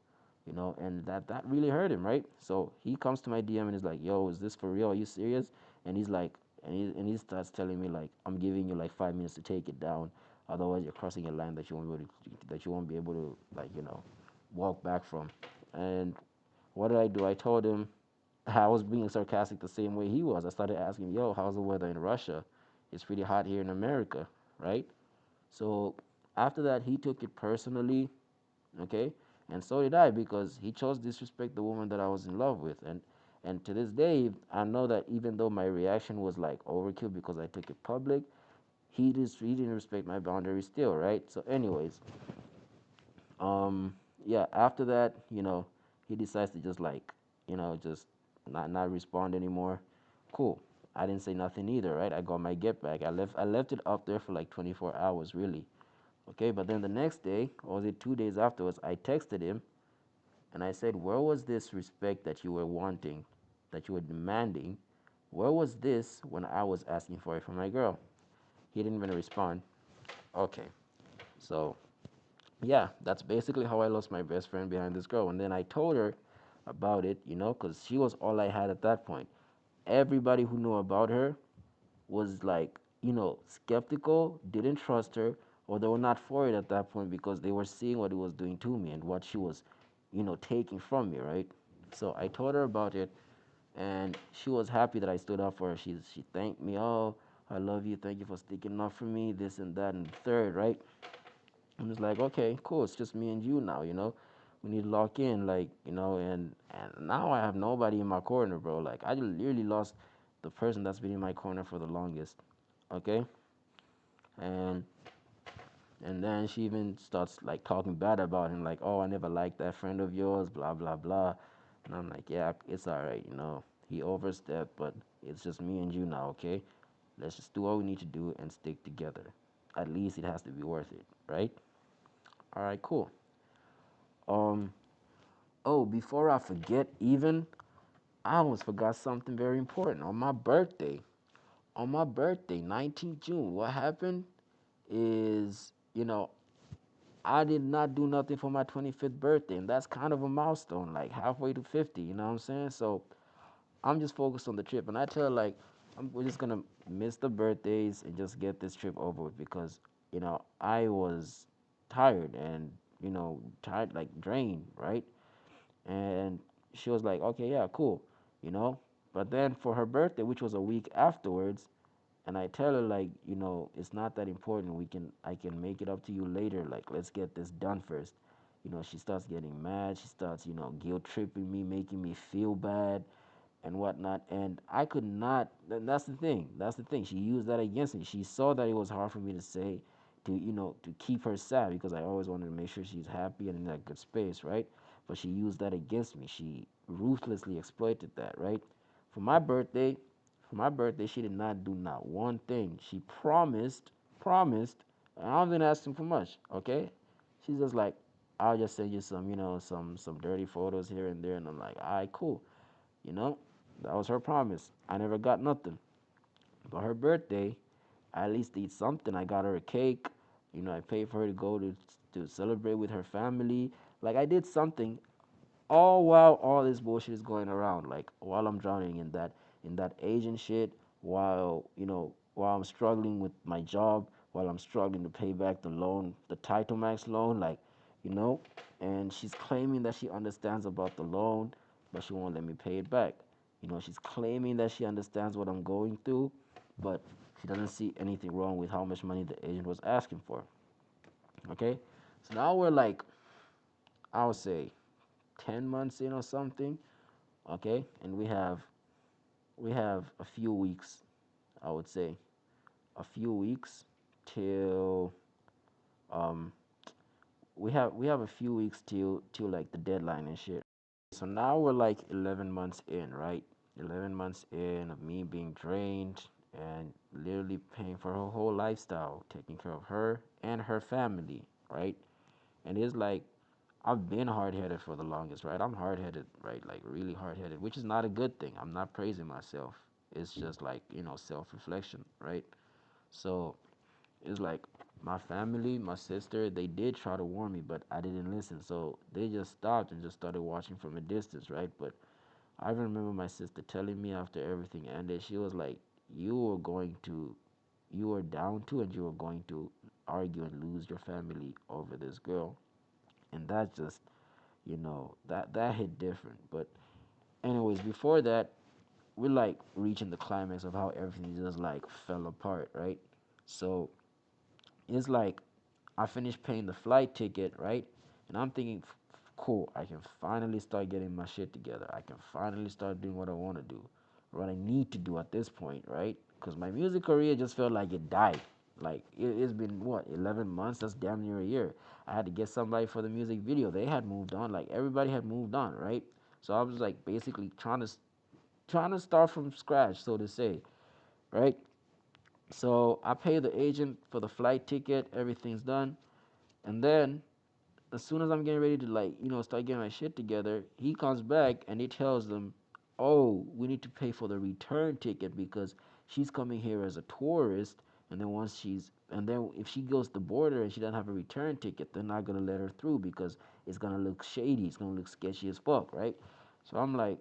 And that really hurt him, right? So he comes to my DM and is like, "Yo, is this for real? Are you serious?" And he's like, and he starts telling me like, "I'm giving you like 5 minutes to take it down, otherwise you're crossing a line that you won't be able to like walk back from." And what did I do? I told him I was being sarcastic the same way he was. I started asking, "Yo, how's the weather in Russia? It's pretty hot here in America, right?" So after that, he took it personally, okay, and so did I because he chose to disrespect the woman that I was in love with, and to this day, I know that even though my reaction was like overkill because I took it public, he didn't respect my boundaries still, right? So, anyways, um, yeah, after that, he decides to just like, just not respond anymore. Cool. I didn't say nothing either, right? I got my get back. I left it up there for like 24 hours, really. Okay, but then the next day, or was it 2 days afterwards, I texted him and I said, "Where was this respect that you were wanting, that you were demanding? Where was this when I was asking for it from my girl?" He didn't even respond. Okay, so yeah, that's basically how I lost my best friend behind this girl. And then I told her about it, because she was all I had at that point. Everybody who knew about her was like, skeptical, didn't trust her, or they were not for it at that point because they were seeing what it was doing to me and what she was, taking from me, right? So I told her about it, and she was happy that I stood up for her. She thanked me, "Oh, I love you, thank you for sticking up for me, this and that and the third," right? I'm just like, okay, cool. It's just me and you now. We need to lock in, like, and now I have nobody in my corner, bro. Like, I literally lost the person that's been in my corner for the longest. Okay, and and then she even starts like talking bad about him, like, "Oh, I never liked that friend of yours," blah blah blah. And I'm like, "Yeah, it's all right. He overstepped, but it's just me and you now. Okay, let's just do what we need to do and stick together. At least it has to be worth it, right?" All right, cool. Um, oh, before I forget, even I almost forgot something very important. On my birthday, 19th June, what happened is, I did not do nothing for my 25th birthday, and that's kind of a milestone, like halfway to 50. You know what I'm saying? So I'm just focused on the trip, and I tell her, like, we're just gonna miss the birthdays and just get this trip over with because I was tired and tired like drained, right? And she was like, "Okay, yeah, cool," you know. But then for her birthday, which was a week afterwards, and I tell her like, it's not that important. I can make it up to you later. Like, let's get this done first. She starts getting mad. She starts, guilt tripping me, making me feel bad and whatnot. And I could not. That's the thing. That's the thing. She used that against me. She saw that it was hard for me to say, to keep her sad because I always wanted to make sure she's happy and in that good space, right? But she used that against me. She ruthlessly exploited that, right? For my birthday, for my birthday, she did not do not one thing. She promised, and I wasn't asking for much, okay? She's just like, "I'll just send you some, some dirty photos here and there," and I'm like, "All right, cool." You know, that was her promise. I never got nothing. But her birthday, I at least did something. I got her a cake. I paid for her to go to celebrate with her family. Like I did something all while all this bullshit is going around. Like while I'm drowning in that. in that agent shit while, while I'm struggling with my job, while I'm struggling to pay back the loan, the Title Max loan, like, you know, and she's claiming that she understands about the loan, but she won't let me pay it back. She's claiming that she understands what I'm going through, but she doesn't see anything wrong with how much money the agent was asking for. Okay? So now we're like, I would say 10 months in or something, okay? And we have a few weeks, I would say, a few weeks till um we have a few weeks till like the deadline and shit. So now we're like 11 months in, right? 11 months in of me being drained and literally paying for her whole lifestyle, taking care of her and her family, right? And it's like I've been hard headed for the longest, right? I'm hard headed, right? Like really hard headed, which is not a good thing. I'm not praising myself. It's just like, self reflection, right? So it's like my family, my sister, they did try to warn me, but I didn't listen. So they just stopped and just started watching from a distance, right? But I remember my sister telling me after everything ended, she was like, you were down to, and you were going to argue and lose your family over this girl. And that just, that hit different. But anyways, before that, we're like reaching the climax of how everything just like fell apart, right? So it's like I finished paying the flight ticket, right? And I'm thinking, cool, I can finally start getting my shit together. I can finally start doing what I want to do, what I need to do at this point, right? Because my music career just felt like it died. Like it's been what, 11 months? That's damn near a year. I had to get somebody for the music video. They had moved on. Like everybody had moved on, right? So I was like basically trying to start from scratch, so to say, right? So I pay the agent for the flight ticket. Everything's done, and then as soon as I'm getting ready to like, start getting my shit together, he comes back and he tells them, "Oh, we need to pay for the return ticket because she's coming here as a tourist, and then if she goes to the border and she doesn't have a return ticket, they're not gonna let her through because it's gonna look shady, it's gonna look sketchy as fuck, right?" So I'm like,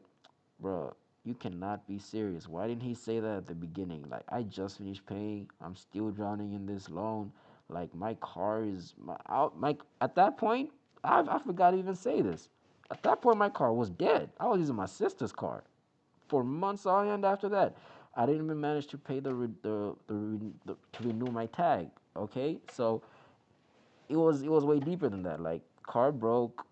"Bruh, you cannot be serious. Why didn't he say that at the beginning? Like, I just finished paying. I'm still drowning in this loan. Like, my car is my at that point, I forgot to even say this. At that point, my car was dead. I was using my sister's car for months on end. After that, I didn't even manage to pay to renew my tag. Okay, so it was way deeper than that. Like, car broke,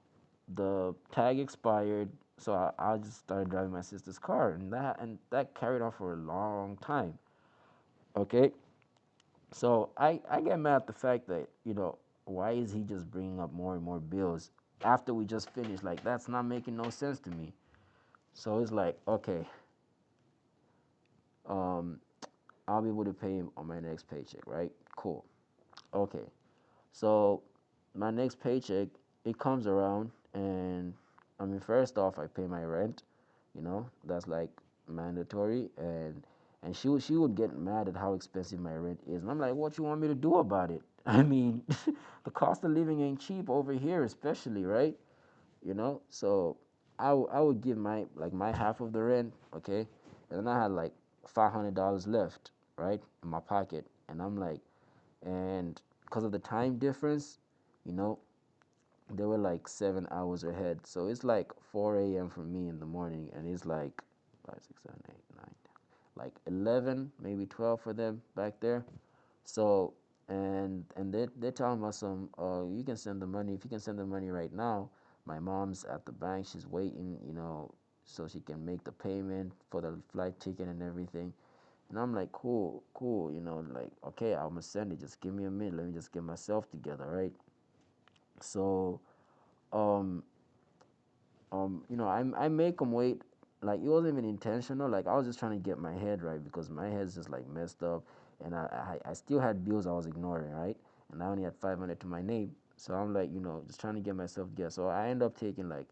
the tag expired, so I just started driving my sister's car, and that carried on for a long time. Okay, so I get mad at the fact that, why is he just bringing up more and more bills after we just finished? Like, that's not making no sense to me. So it's like, okay, um, I'll be able to pay him on my next paycheck, right? Cool. Okay, so my next paycheck, it comes around, and I mean, first off, I pay my rent. That's like mandatory, and she would get mad at how expensive my rent is, and I'm like, what you want me to do about it? I mean, the cost of living ain't cheap over here, especially, right? So I would give my half of the rent, okay, and then I had like $500 left, right, in my pocket, and I'm like, and because of the time difference, you know, they were like 7 hours ahead. So it's like 4 a.m. for me in the morning, and it's like 5, 6, 7, 8, 9, like 11, maybe 12 for them back there. So and they're talking about some. You can send the money if you can send the money right now. My mom's at the bank. She's waiting, so she can make the payment for the flight ticket and everything. And I'm like, cool, cool, like, okay, I'm gonna send it. Just give me a minute. Let me just get myself together, right? So, um, I make them wait. Like, it wasn't even intentional. Like, I was just trying to get my head right because my head's just like messed up, and I still had bills I was ignoring, right? And I only had 500 to my name. So I'm like, just trying to get myself together. So I end up taking like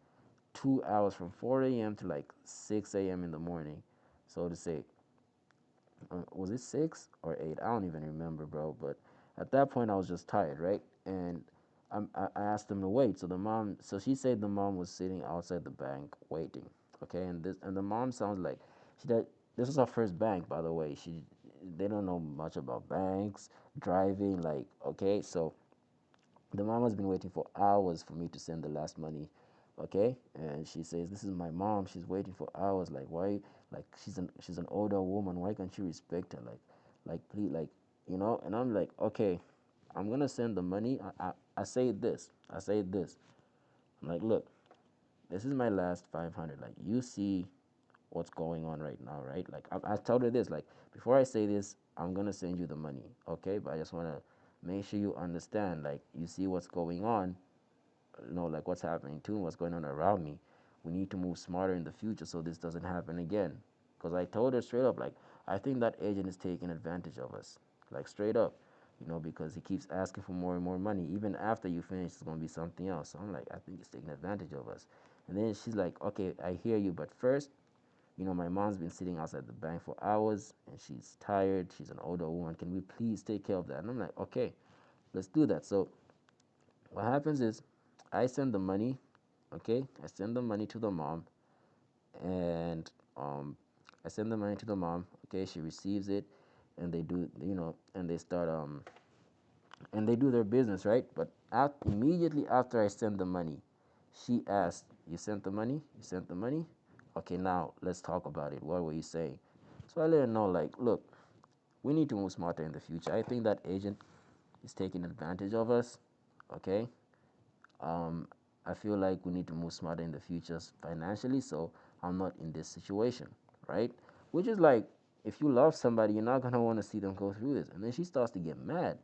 2 hours from 4 a.m. to like 6 a.m. in the morning, so to say. Was it 6 or 8? I don't even remember, bro. But at that point, I was just tired, right? And I asked them to wait. So she said the mom was sitting outside the bank waiting. Okay, and the mom sounds like she this is our first bank, by the way. They don't know much about banks, driving, like, okay. So the mama's been waiting for hours for me to send the last money, okay. And she says, this is my mom, she's waiting for hours, like, why, like, she's an older woman, why can't you respect her, like please, like, and I'm like, okay, I'm gonna send the money. I say this, I'm like, look, this is my last 500, like, you see what's going on right now, right? Like, I told her this, like, before I say this, I'm gonna send you the money, okay, but I just want to make sure you understand, like, you see what's going on, like what's happening too, what's going on around me. We need to move smarter in the future so this doesn't happen again. Because I told her straight up, like, I think that agent is taking advantage of us, like, straight up, because he keeps asking for more and more money. Even after you finish, it's going to be something else. So I'm like, I think he's taking advantage of us. And then she's like, okay, I hear you, but first, my mom's been sitting outside the bank for hours and she's tired. She's an older woman. Can we please take care of that? And I'm like, okay, let's do that. So what happens is I send the money, okay? I send the money to the mom, and I send the money to the mom, okay? She receives it, and they do, and they start, and they do their business, right? But immediately after I send the money, she asked, you sent the money? You sent the money? Okay, now let's talk about it. What were you saying? So I let her know, like, look, we need to move smarter in the future. I think that agent is taking advantage of us, okay? Um, I feel like we need to move smarter in the future financially, so I'm not in this situation, right? Which is like, if you love somebody, you're not gonna want to see them go through this. And then she starts to get mad.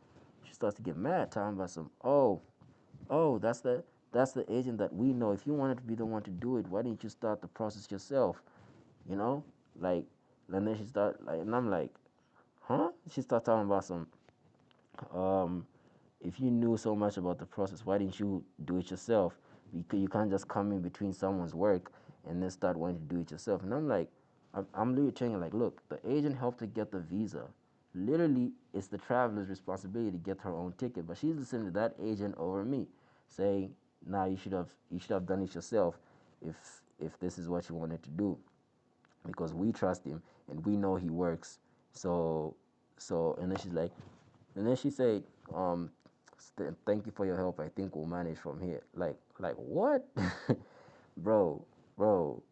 She starts to get mad, talking about some, oh, that's the agent that we know. If you wanted to be the one to do it, why didn't you start the process yourself? You know, like, and then she start like, and I'm like, huh? She start talking about some, um, if you knew so much about the process, why didn't you do it yourself? Because you can't just come in between someone's work and then start wanting to do it yourself. And I'm like, I'm literally telling her, like, look, the agent helped her get the visa. Literally, it's the traveler's responsibility to get her own ticket. But she's listening to that agent over me, saying, nah, you should have done it yourself if if this is what you wanted to do, because we trust him and we know he works. So and then she's like, and then she said, um, thank you for your help. I think we'll manage from here. Like what, bro, bro.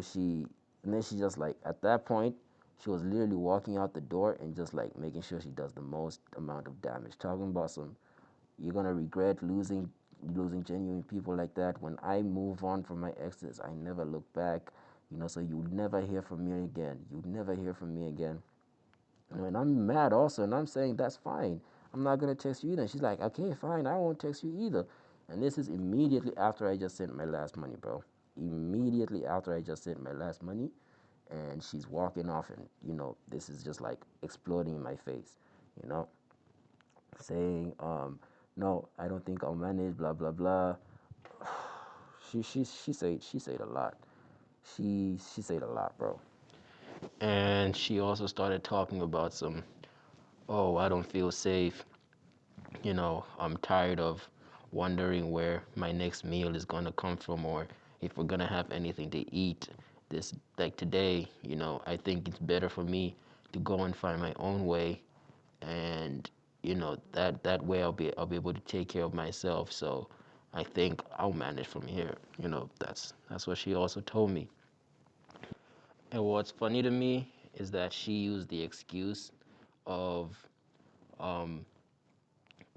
She, and then she just, like, at that point, she was literally walking out the door and just, like, making sure she does the most amount of damage. Talking about some, you're gonna regret losing genuine people like that. When I move on from my exes, I never look back. So you'd never hear from me again. You'd never hear from me again. And I'm mad also, and I'm saying that's fine. I'm not gonna text you either. And she's like, okay, fine, I won't text you either. And this is immediately after I just sent my last money, bro. Immediately after I just sent my last money, and she's walking off, and this is just like exploding in my face, you know, saying, no, I don't think I'll manage, blah blah blah. She said a lot. She said a lot, bro. And she also started talking about some, oh, I don't feel safe. I'm tired of wondering where my next meal is going to come from, or if we're going to have anything to eat this, like, today. I think it's better for me to go and find my own way, and that way I'll be able to take care of myself. So I think I'll manage from here. That's what she also told me. And what's funny to me is that she used the excuse of, um,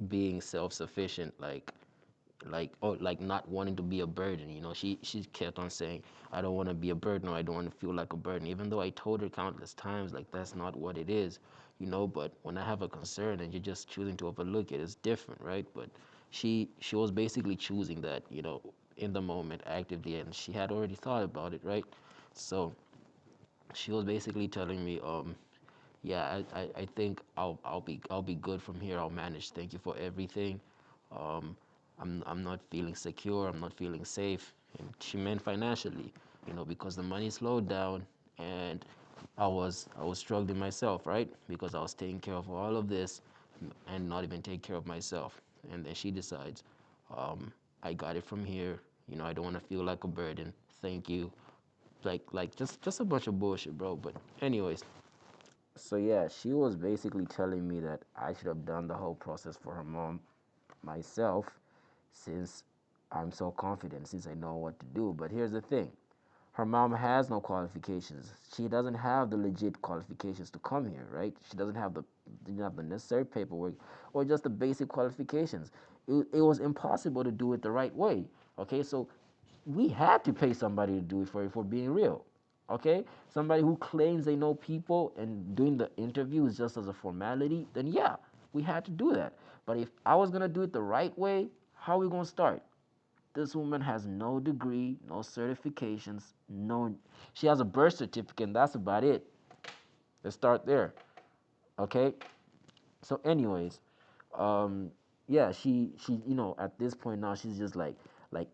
being self-sufficient, like not wanting to be a burden. She kept on saying, I don't want to be a burden, or I don't want to feel like a burden, even though I told her countless times, like, that's not what it is. But when I have a concern and you're just choosing to overlook it, it's different, right? But she was basically choosing that, in the moment, actively, and she had already thought about it, right? So she was basically telling me, yeah, I think I'll be good from here. I'll manage. Thank you for everything. Um, I'm not feeling secure. I'm not feeling safe. And she meant financially, because the money slowed down, and I was struggling myself, right? Because I was taking care of all of this, and not even take care of myself. And then she decides, I got it from here. I don't want to feel like a burden. Thank you. like just a bunch of bullshit, bro. But anyways, so yeah, she was basically telling me that I should have done the whole process for her mom myself, since I'm so confident, since I know what to do. But here's the thing: her mom has no qualifications. She doesn't have the legit qualifications to come here, right? She didn't have the necessary paperwork or just the basic qualifications. It was impossible to do it the right way. Okay, so we had to pay somebody to do it for you, for being real. Okay, somebody who claims they know people and doing the interview is just as a formality, then yeah, we had to do that. But if I was gonna do it the right way, how are we gonna start? This woman has no degree, no certifications, no. She has a birth certificate, and that's about it. Let's start there. Okay. So, anyways, um, yeah, at this point now, she's just like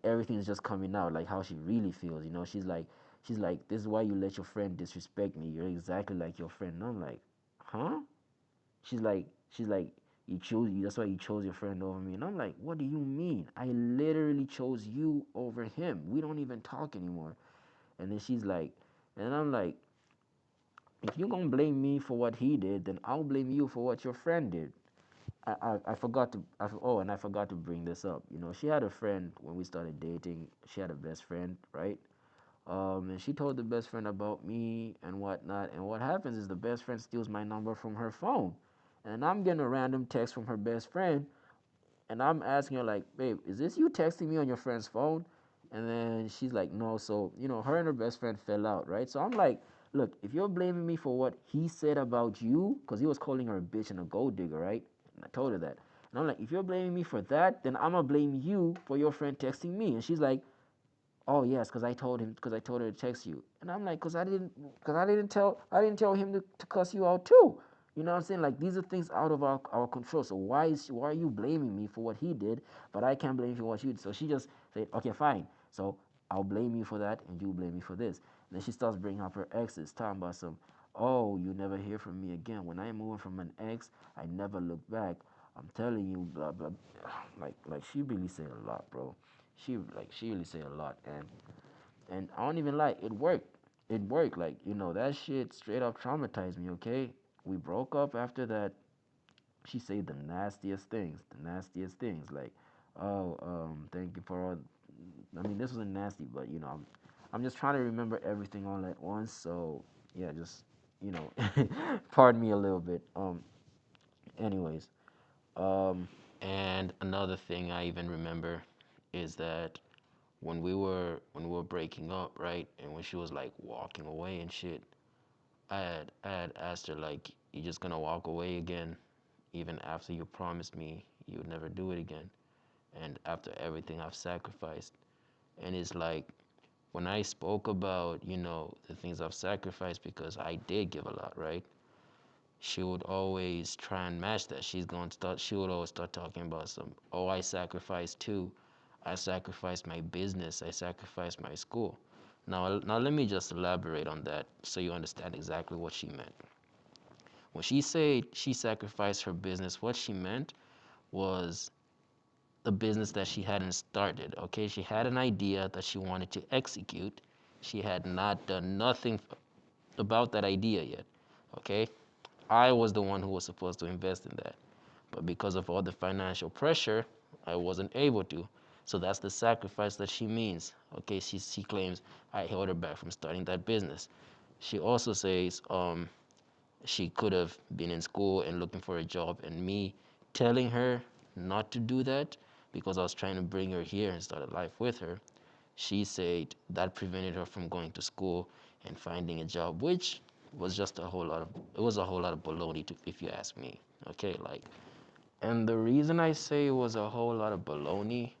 everything's just coming out, like how she really feels. She's like, this is why you let your friend disrespect me. You're exactly like your friend. And I'm like, huh? She's like, you chose you. That's why you chose your friend over me. And I'm like, what do you mean? I literally chose you over him. We don't even talk anymore. And then she's like, and I'm like, if you're gonna blame me for what he did, then I'll blame you for what your friend did. I forgot to and I forgot to bring this up. She had a friend when we started dating. She had a best friend, right? And she told the best friend about me and whatnot. And what happens is the best friend steals my number from her phone, and I'm getting a random text from her best friend, and I'm asking her like, "Babe, is this you texting me on your friend's phone?" And then she's like, "No." So her and her best friend fell out, right? So I'm like, "Look, if you're blaming me for what he said about you, because he was calling her a bitch and a gold digger, right?" And I told her that. And I'm like, "If you're blaming me for that, then I'm gonna blame you for your friend texting me." And she's like, "Oh yes, because I told her to text you." And I'm like, I didn't tell him to cuss you out too. You know what I'm saying? Like, these are things out of our control. So why are you blaming me for what he did, but I can't blame you for what you did? So she just said, okay, fine. So I'll blame you for that, and you blame me for this. And then she starts bringing up her exes, talking about some, oh, you never hear from me again. When I move from an ex, I never look back. I'm telling you, blah blah. Like she really said a lot, bro. She really said a lot, and I don't even lie, it worked. It worked. Like, that shit straight up traumatized me. Okay, we broke up after that. She said the nastiest things, like, oh, thank you for all. I mean, this wasn't nasty, but I'm just trying to remember everything all at once. So yeah, just you know, pardon me a little bit. Anyways, and another thing I even remember is that when we were breaking up, right, and when she was like walking away and shit, I had asked her like, "You just gonna walk away again, even after you promised me you would never do it again, and after everything I've sacrificed?" And it's like, when I spoke about the things I've sacrificed, because I did give a lot, right? She would always try and match that. She would always start talking about some, oh, I sacrificed too. I sacrificed my business. I sacrificed my school. Now let me just elaborate on that so you understand exactly what she meant. When she said she sacrificed her business, what she meant was the business that she hadn't started. Okay, she had an idea that she wanted to execute. She had not done nothing about that idea yet. Okay, I was the one who was supposed to invest in that. But because of all the financial pressure, I wasn't able to. So that's the sacrifice that she means. Okay, she claims I held her back from starting that business. She also says she could have been in school and looking for a job, and me telling her not to do that because I was trying to bring her here and start a life with her. She said that prevented her from going to school and finding a job, which was just a whole lot of baloney, if you ask me. Okay, like, and the reason I say it was a whole lot of baloney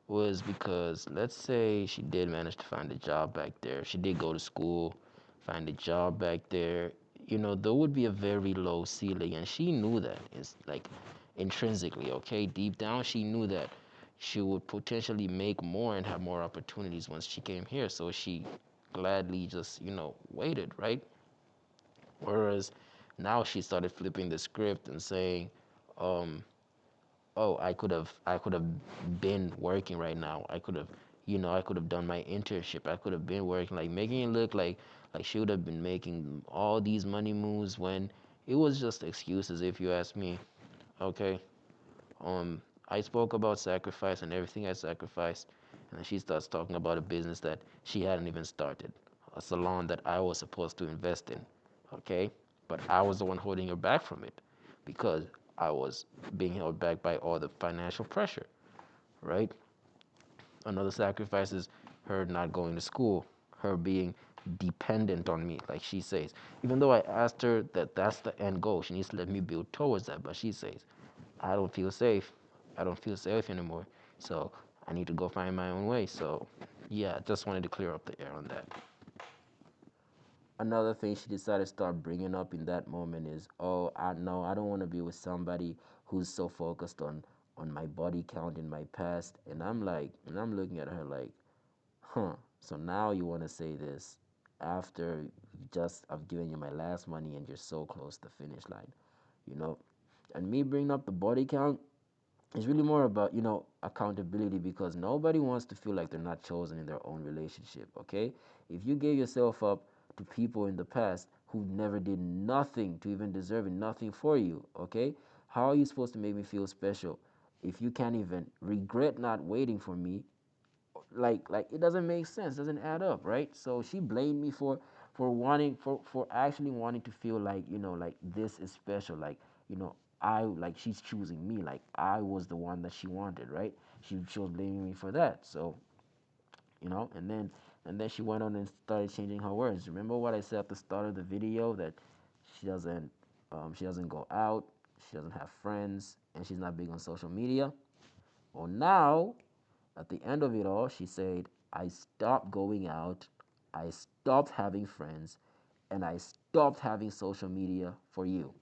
was because, let's say she did manage to find a job back there. She did go to school, find a job back there. There would be a very low ceiling, and she knew that. It's like intrinsically, okay? Deep down, she knew that she would potentially make more and have more opportunities once she came here. So she gladly just, waited, right? Whereas now she started flipping the script and saying, um, oh, I could have been working right now. I could have, I could have done my internship. I could have been working, like making it look like she would have been making all these money moves when it was just excuses, if you ask me. Okay. I spoke about sacrifice and everything I sacrificed, and then she starts talking about a business that she hadn't even started, a salon that I was supposed to invest in. Okay. But I was the one holding her back from it because I was being held back by all the financial pressure, right? Another sacrifice is her not going to school, her being dependent on me, like she says. Even though I asked her that that's the end goal, she needs to let me build towards that, but she says, I don't feel safe. I don't feel safe anymore. So I need to go find my own way. So yeah, just wanted to clear up the air on that. Another thing she decided to start bringing up in that moment is, oh, I know I don't want to be with somebody who's so focused on my body count in my past. And I'm like, and I'm looking at her like, huh. So now you want to say this after just I've given you my last money and you're so close to the finish line, you know? And me bringing up the body count is really more about, accountability because nobody wants to feel like they're not chosen in their own relationship, okay? If you gave yourself up to people in the past who never did nothing to even deserve it, nothing for you, okay? How are you supposed to make me feel special if you can't even regret not waiting for me? Like it doesn't make sense, doesn't add up, right? So she blamed me for actually wanting to feel like, like this is special, like, I like she's choosing me, like I was the one that she wanted, right? She was blaming me for that. So, and then she went on and started changing her words. Remember what I said at the start of the video, that she doesn't she doesn't go out, she doesn't have friends, and she's not big on social media. Well, now at the end of it all, she said, I stopped going out, I stopped having friends, and I stopped having social media for you.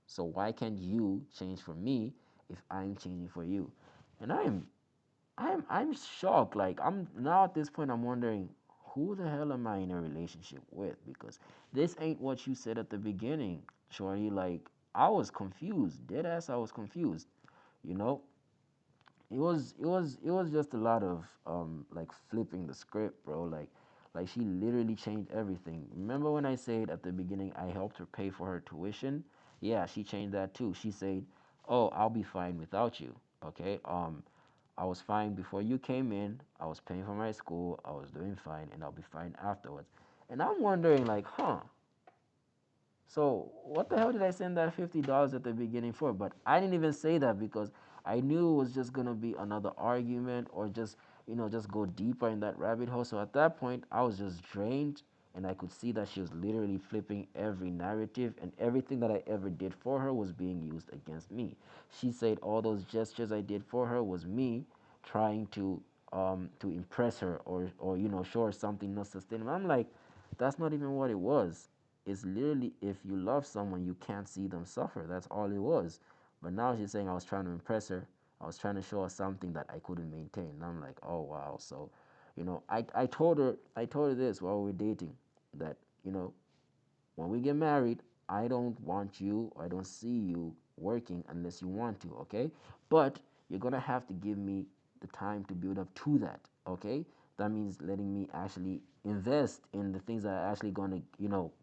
So why can't you change for me if I'm changing for you? And I'm shocked. Like, I'm now at this point I'm wondering, who the hell am I in a relationship with? Because this ain't what you said at the beginning, Shorty. Like, I was confused. Dead ass I was confused. You know? It was just a lot of like flipping the script, bro. Like she literally changed everything. Remember when I said at the beginning I helped her pay for her tuition? Yeah, she changed that too. She said, "Oh, I'll be fine without you." Okay? I was fine before you came in. I was paying for my school. I was doing fine, and I'll be fine afterwards. And I'm wondering, like, huh? So what the hell did I send that $50 at the beginning for? But I didn't even say that because I knew it was just gonna be another argument or just go deeper in that rabbit hole. So at that point, I was just drained, and I could see that she was literally flipping every narrative, and everything that I ever did for her was being used against me. She said all those gestures I did for her was me trying to impress her or show her something not sustainable. I'm like, that's not even what it was. It's literally, if you love someone, you can't see them suffer. That's all it was. But now she's saying I was trying to impress her. I was trying to show her something that I couldn't maintain. And I'm like, oh wow. So, I told her this while we were dating, that, when we get married, I don't want you, or I don't see you working unless you want to, okay? But you're gonna have to give me the time to build up to that, okay? That means letting me actually invest in the things that are actually gonna,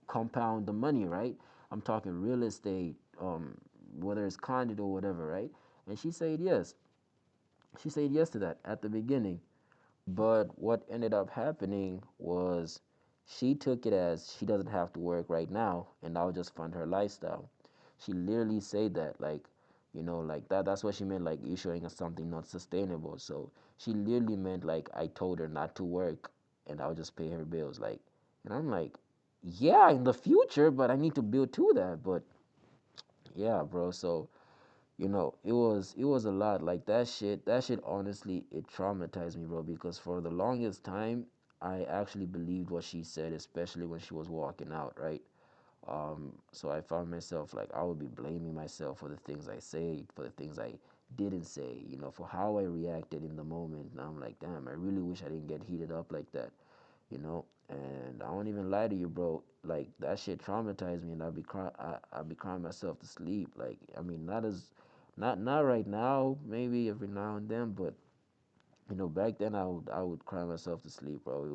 compound the money, right? I'm talking real estate, whether it's condo or whatever, right? And she said yes. She said yes to that at the beginning. But what ended up happening was she took it as she doesn't have to work right now and I'll just fund her lifestyle. She literally said that, like, like that's what she meant, like you showing us something not sustainable. So she literally meant like I told her not to work and I'll just pay her bills. Like, and I'm like, yeah, in the future, but I need to build to that. But yeah, bro. So it was a lot. Like that shit honestly, it traumatized me, bro, because for the longest time I actually believed what she said, especially when she was walking out, right? So I found myself like I would be blaming myself for the things I say, for the things I didn't say, for how I reacted in the moment. And I'm like, damn, I really wish I didn't get heated up like that, and I won't even lie to you, bro. Like that shit traumatized me, and I'll be crying myself to sleep. Like, I mean, not right now, maybe every now and then, but Back then I would cry myself to sleep, bro.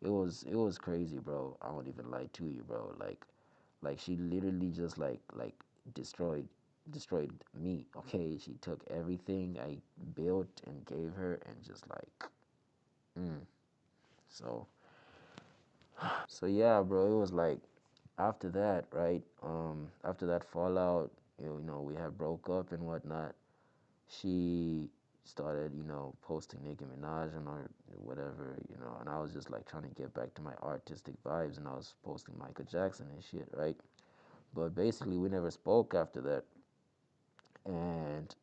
It was crazy, bro. I won't even lie to you, bro. Like she literally just like destroyed destroyed me. Okay, she took everything I built and gave her and just like mm. so so yeah, bro. It was like after that, right? After that fallout, we had broke up and whatnot. She started, posting Nicki Minaj and or whatever, and I was just like trying to get back to my artistic vibes, and I was posting Michael Jackson and shit, right? But basically, we never spoke after that, and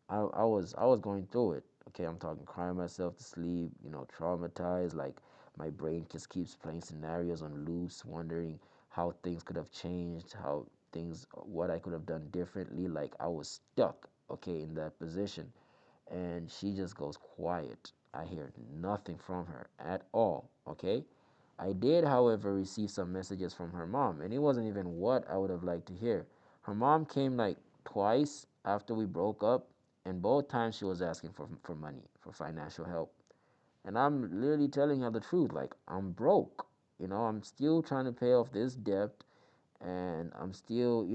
I was going through it. Okay, I'm talking crying myself to sleep, traumatized. Like my brain just keeps playing scenarios on loops, wondering how things could have changed, what I could have done differently. Like I was stuck, okay, in that position, and she just goes quiet. I hear nothing from her at all, okay? I did, however, receive some messages from her mom, and it wasn't even what I would have liked to hear. Her mom came like twice after we broke up, and both times she was asking for money, for financial help. And I'm literally telling her the truth. Like, I'm broke. I'm still trying to pay off this debt, and I'm still,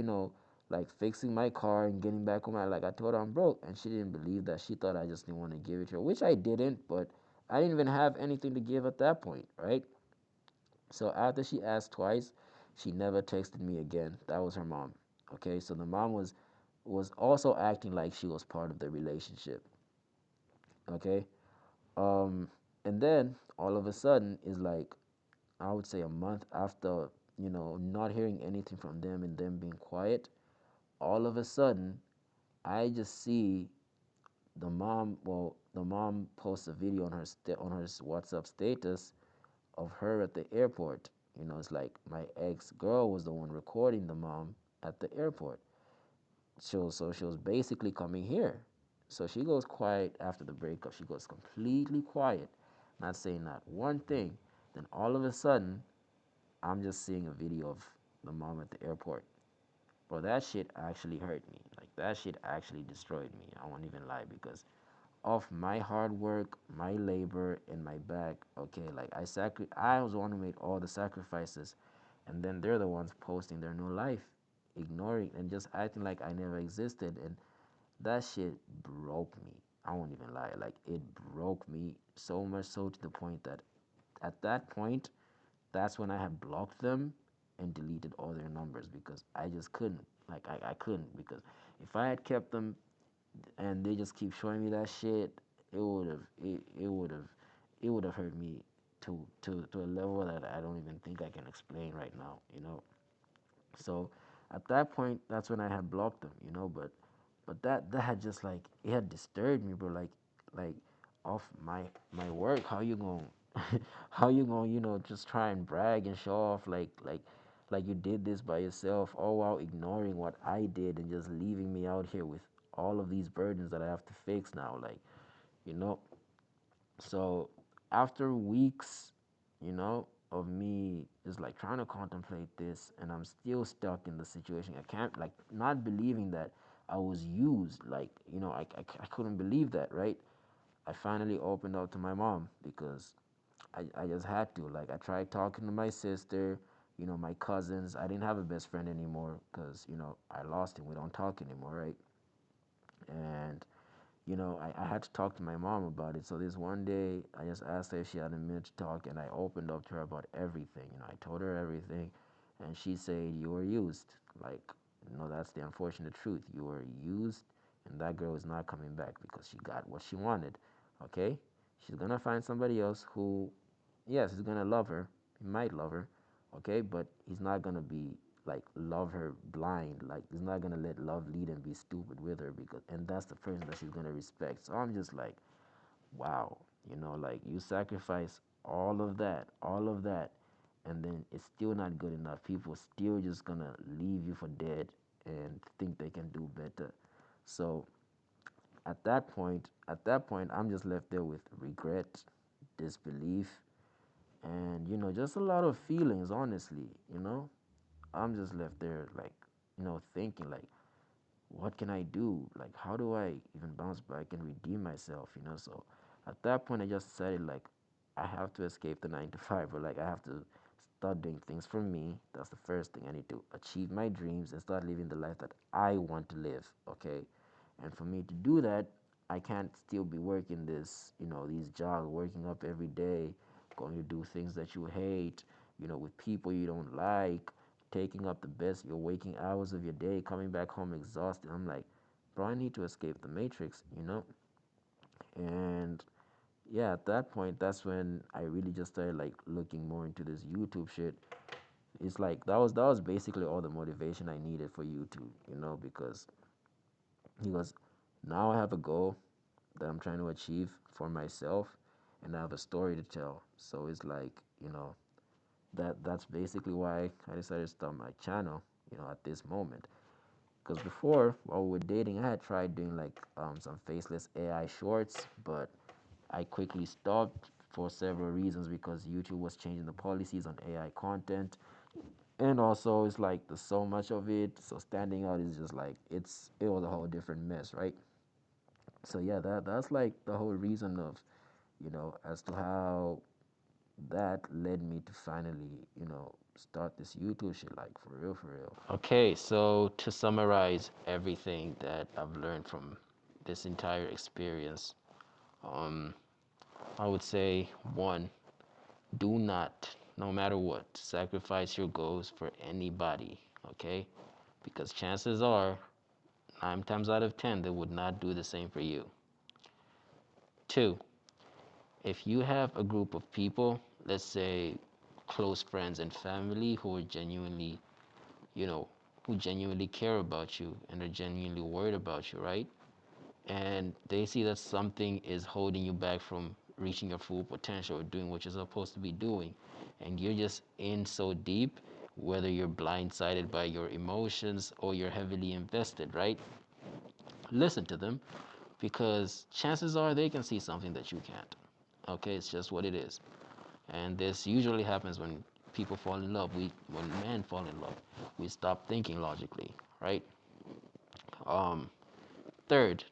like fixing my car and getting back on my, like I told her I'm broke, and she didn't believe that. She thought I just didn't want to give it to her, which I didn't, but I didn't even have anything to give at that point, right? So after she asked twice, she never texted me again. That was her mom. Okay, so the mom was also acting like she was part of the relationship. Okay, um, and then all of a sudden is like I would say a month after not hearing anything from them and them being quiet. All of a sudden, I just see the mom. Well, the mom posts a video on her WhatsApp status of her at the airport. It's like my ex girl was the one recording the mom at the airport. So she was basically coming here. So she goes quiet after the breakup. She goes completely quiet, not saying not one thing. Then all of a sudden, I'm just seeing a video of the mom at the airport. Bro, that shit actually hurt me. Like that shit actually destroyed me. I won't even lie because of my hard work, my labor, and my back. Okay, like I was the one who made all the sacrifices, and then they're the ones posting their new life, ignoring and just acting like I never existed, and that shit broke me. I won't even lie, like it broke me so much so to the point that at that point, that's when I had blocked them and deleted all their numbers because I just couldn't. Like I couldn't because if I had kept them and they just keep showing me that shit, it would have hurt me to a level that I don't even think I can explain right now. So at that point, that's when I had blocked them, but that had just like it had disturbed me, bro. Like off my work, how you going how you going just try and brag and show off like you did this by yourself, all while ignoring what I did and just leaving me out here with all of these burdens that I have to fix now, like you know. So after weeks, of me just like trying to contemplate this, and I'm still stuck in the situation. I can't like not believing that I was used. Like I couldn't believe that, right? I finally opened up to my mom because I just had to. Like I tried talking to my sister, my cousins. I didn't have a best friend anymore because I lost him. We don't talk anymore, right? And I had to talk to my mom about it. So this one day, I just asked her if she had a minute to talk, and I opened up to her about everything. I told her everything, and she said, "You were used." Like, that's the unfortunate truth. You were used, and that girl is not coming back because she got what she wanted. Okay? She's gonna find somebody else who, yes, is gonna love her. He might love her, okay, but he's not gonna be like love her blind. Like he's not gonna let love lead and be stupid with her and that's the person that she's gonna respect. So I'm just like, wow, like you sacrifice all of that, and then it's still not good enough. People still just gonna leave you for dead and think they can do better. So at that point, I'm just left there with regret, disbelief, and just a lot of feelings. Honestly, I'm just left there like, thinking like, what can I do? Like, how do I even bounce back and redeem myself? So at that point, I just decided like I have to escape the 9 to 5, or like I have to start doing things for me. That's the first thing. I need to achieve my dreams and start living the life that I want to live. Okay, and for me to do that, I can't still be working these jobs, working up every day, going to do things that you hate, with people you don't like, taking up the best your waking hours of your day, coming back home exhausted. I'm like, bro, I need to escape the matrix. And yeah, at that point, that's when I really just started like looking more into this YouTube shit. It's like that was basically all the motivation I needed for YouTube, because now I have a goal that I'm trying to achieve for myself, and I have a story to tell. So it's like, that's basically why I decided to start my channel, at this moment. Because before, while we were dating, I had tried doing like some faceless AI shorts, but I quickly stopped for several reasons because YouTube was changing the policies on AI content. And also, it's like there's so much of it, so standing out is just like it was a whole different mess, right? So yeah, that's like the whole reason of, as to how that led me to finally, start this YouTube shit, like for real, for real. Okay, so to summarize everything that I've learned from this entire experience, um, I would say one, do not, no matter what, sacrifice your goals for anybody, okay? Because chances are, 9 times out of 10, they would not do the same for you. Two, if you have a group of people, let's say close friends and family who are genuinely, you know, who genuinely care about you and are genuinely worried about you, right? And they see that something is holding you back from reaching your full potential or doing what you're supposed to be doing, and you're just in so deep, whether you're blindsided by your emotions or you're heavily invested, right? Listen to them, because chances are they can see something that you can't. Okay, it's just what it is. And this usually happens when people fall in love. When men fall in love, we stop thinking logically, right? Um, Third,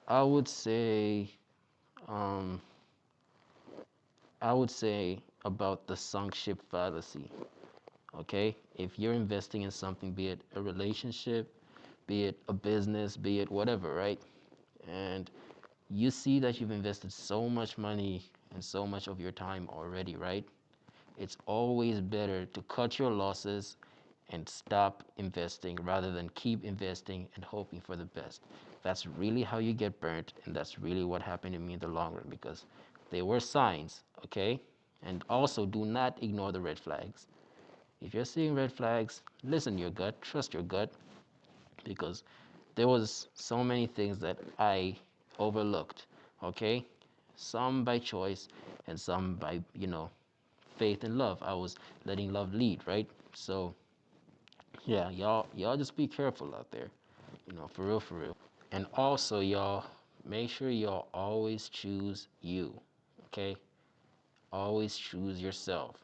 I would say, um, about the sunk ship fallacy. Okay, if you're investing in something, be it a relationship, be it a business, be it whatever, right? And you see that you've invested so much money and so much of your time already, right? It's always better to cut your losses and stop investing rather than keep investing and hoping for the best. That's really how you get burnt, and that's really what happened to me in the long run, because they were signs, okay? And also, do not ignore the red flags. If you're seeing red flags, listen to your gut, trust your gut, because there was so many things that I overlooked, okay? Some by choice and some by, faith and love. I was letting love lead, right? So yeah, y'all just be careful out there, for real, for real. And also, y'all, make sure y'all always choose you, okay? Always choose yourself.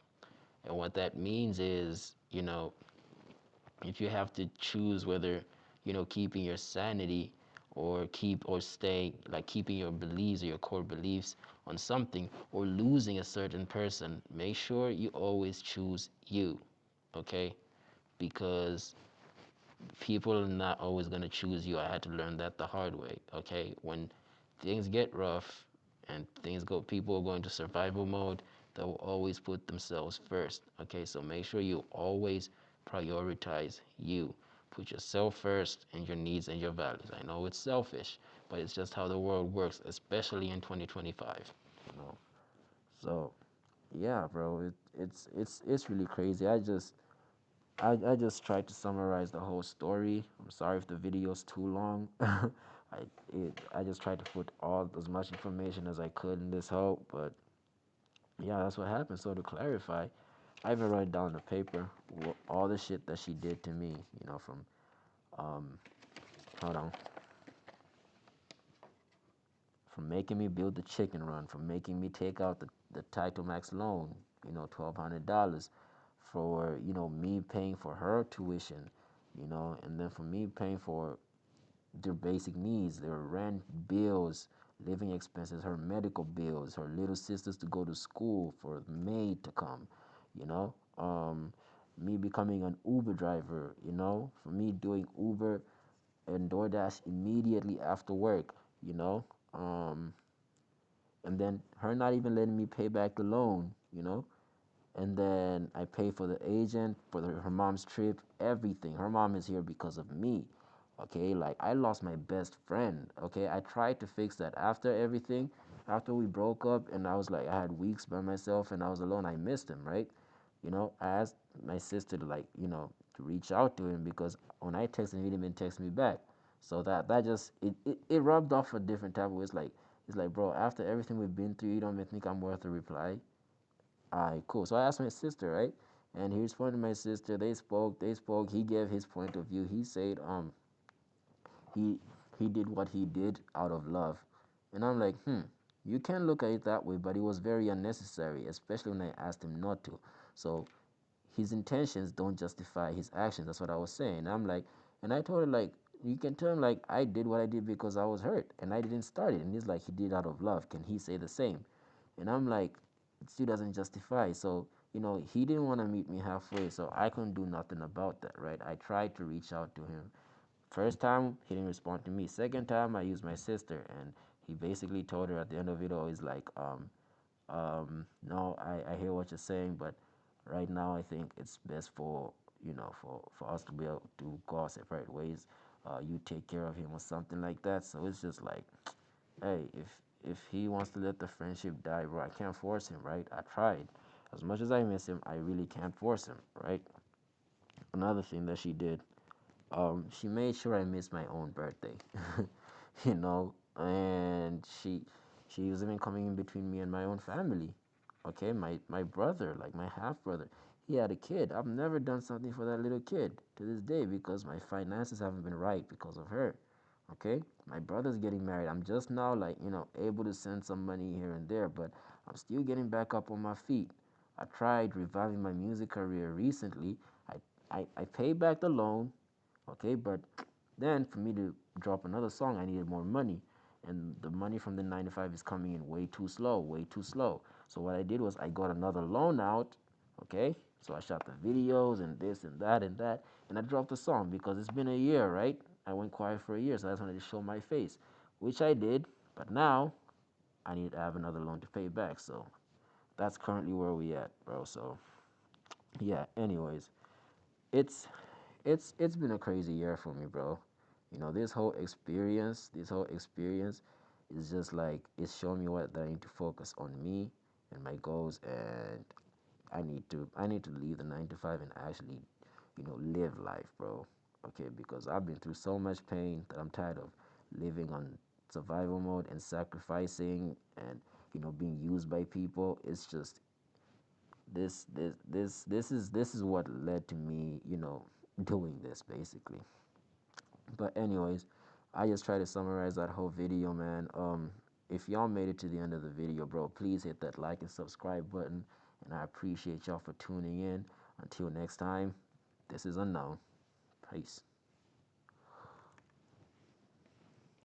And what that means is, if you have to choose whether, keeping your sanity or stay, like keeping your beliefs or your core beliefs on something, or losing a certain person, make sure you always choose you, okay? Because people are not always going to choose you. I had to learn that the hard way, okay? When things get rough and people are going to survival mode, they will always put themselves first, okay? So make sure you always prioritize you. Put yourself first and your needs and your values. I know it's selfish, but it's just how the world works, especially in 2025. You know? So, yeah, bro, it's really crazy. I just tried to summarize the whole story. I'm sorry if the video's too long. I just tried to put all as much information as I could in this hope, but yeah, that's what happened. So to clarify, I even wrote down on the paper all the shit that she did to me. From um, hold on, from making me build the chicken run, from making me take out the Title Max loan, $1,200, for me paying for her tuition, and then for me paying for their basic needs, their rent, bills, living expenses, her medical bills, her little sisters to go to school, for the maid to come, you know. Me becoming an Uber driver, for me doing Uber and DoorDash immediately after work, you know. Um, and then her not even letting me pay back the loan, and then I pay for the agent, for her mom's trip, everything. Her mom is here because of me. Okay, like I lost my best friend. Okay, I tried to fix that after everything, after we broke up, and I was like, I had weeks by myself and I was alone. I missed him, right? I asked my sister to to reach out to him because when I texted him, he didn't even text me back. So that just it rubbed off a different type of way. It's like, bro, after everything we've been through, you don't even think I'm worth a reply. Alright, cool. So I asked my sister, right? And he responded to my sister. They spoke. He gave his point of view. He said, he he did what he did out of love. And I'm like, you can look at it that way, but it was very unnecessary, especially when I asked him not to. So his intentions don't justify his actions. That's what I was saying. I'm like, and I told her like, you can tell him like I did what I did because I was hurt and I didn't start it. And he's like, he did out of love. Can he say the same? And I'm like, it still doesn't justify. So he didn't want to meet me halfway, so I couldn't do nothing about that, right? I tried to reach out to him. First time he didn't respond to me. Second time I used my sister, and he basically told her at the end of it all, he's like, no, I hear what you're saying, but right now I think it's best for us to be able to go our separate ways. You take care of him or something like that. So it's just like, hey, if he wants to let the friendship die, bro, I can't force him, right? I tried. As much as I miss him, I really can't force him, right? Another thing that she did, she made sure I missed my own birthday, and she was even coming in between me and my own family. Okay, my brother, like my half brother, he had a kid. I've never done something for that little kid to this day because my finances haven't been right because of her. Okay, my brother's getting married. I'm just now like able to send some money here and there, but I'm still getting back up on my feet. I tried reviving my music career recently. I paid back the loan. Okay, but then for me to drop another song, I needed more money, and the money from the 9 to 5 is coming in way too slow, way too slow. So what I did was I got another loan out. Okay, so I shot the videos and this and that and that, and I dropped the song because it's been a year, right? I went quiet for a year, so I just wanted to show my face, which I did. But now I need to have another loan to pay back. So that's currently where we at, bro. So yeah. Anyways, it's it's been a crazy year for me, bro. This whole experience is just like it's showing me what that I need to focus on me and my goals, and I need to leave the 9 to 5 and actually, live life, bro. Okay, because I've been through so much pain that I'm tired of living on survival mode and sacrificing and being used by people. It's just this is what led to me, doing this basically. But anyways, I just try to summarize that whole video, man. If y'all made it to the end of the video, bro, please hit that like and subscribe button, and I appreciate y'all for tuning in. Until next time, this is Unknown. Peace.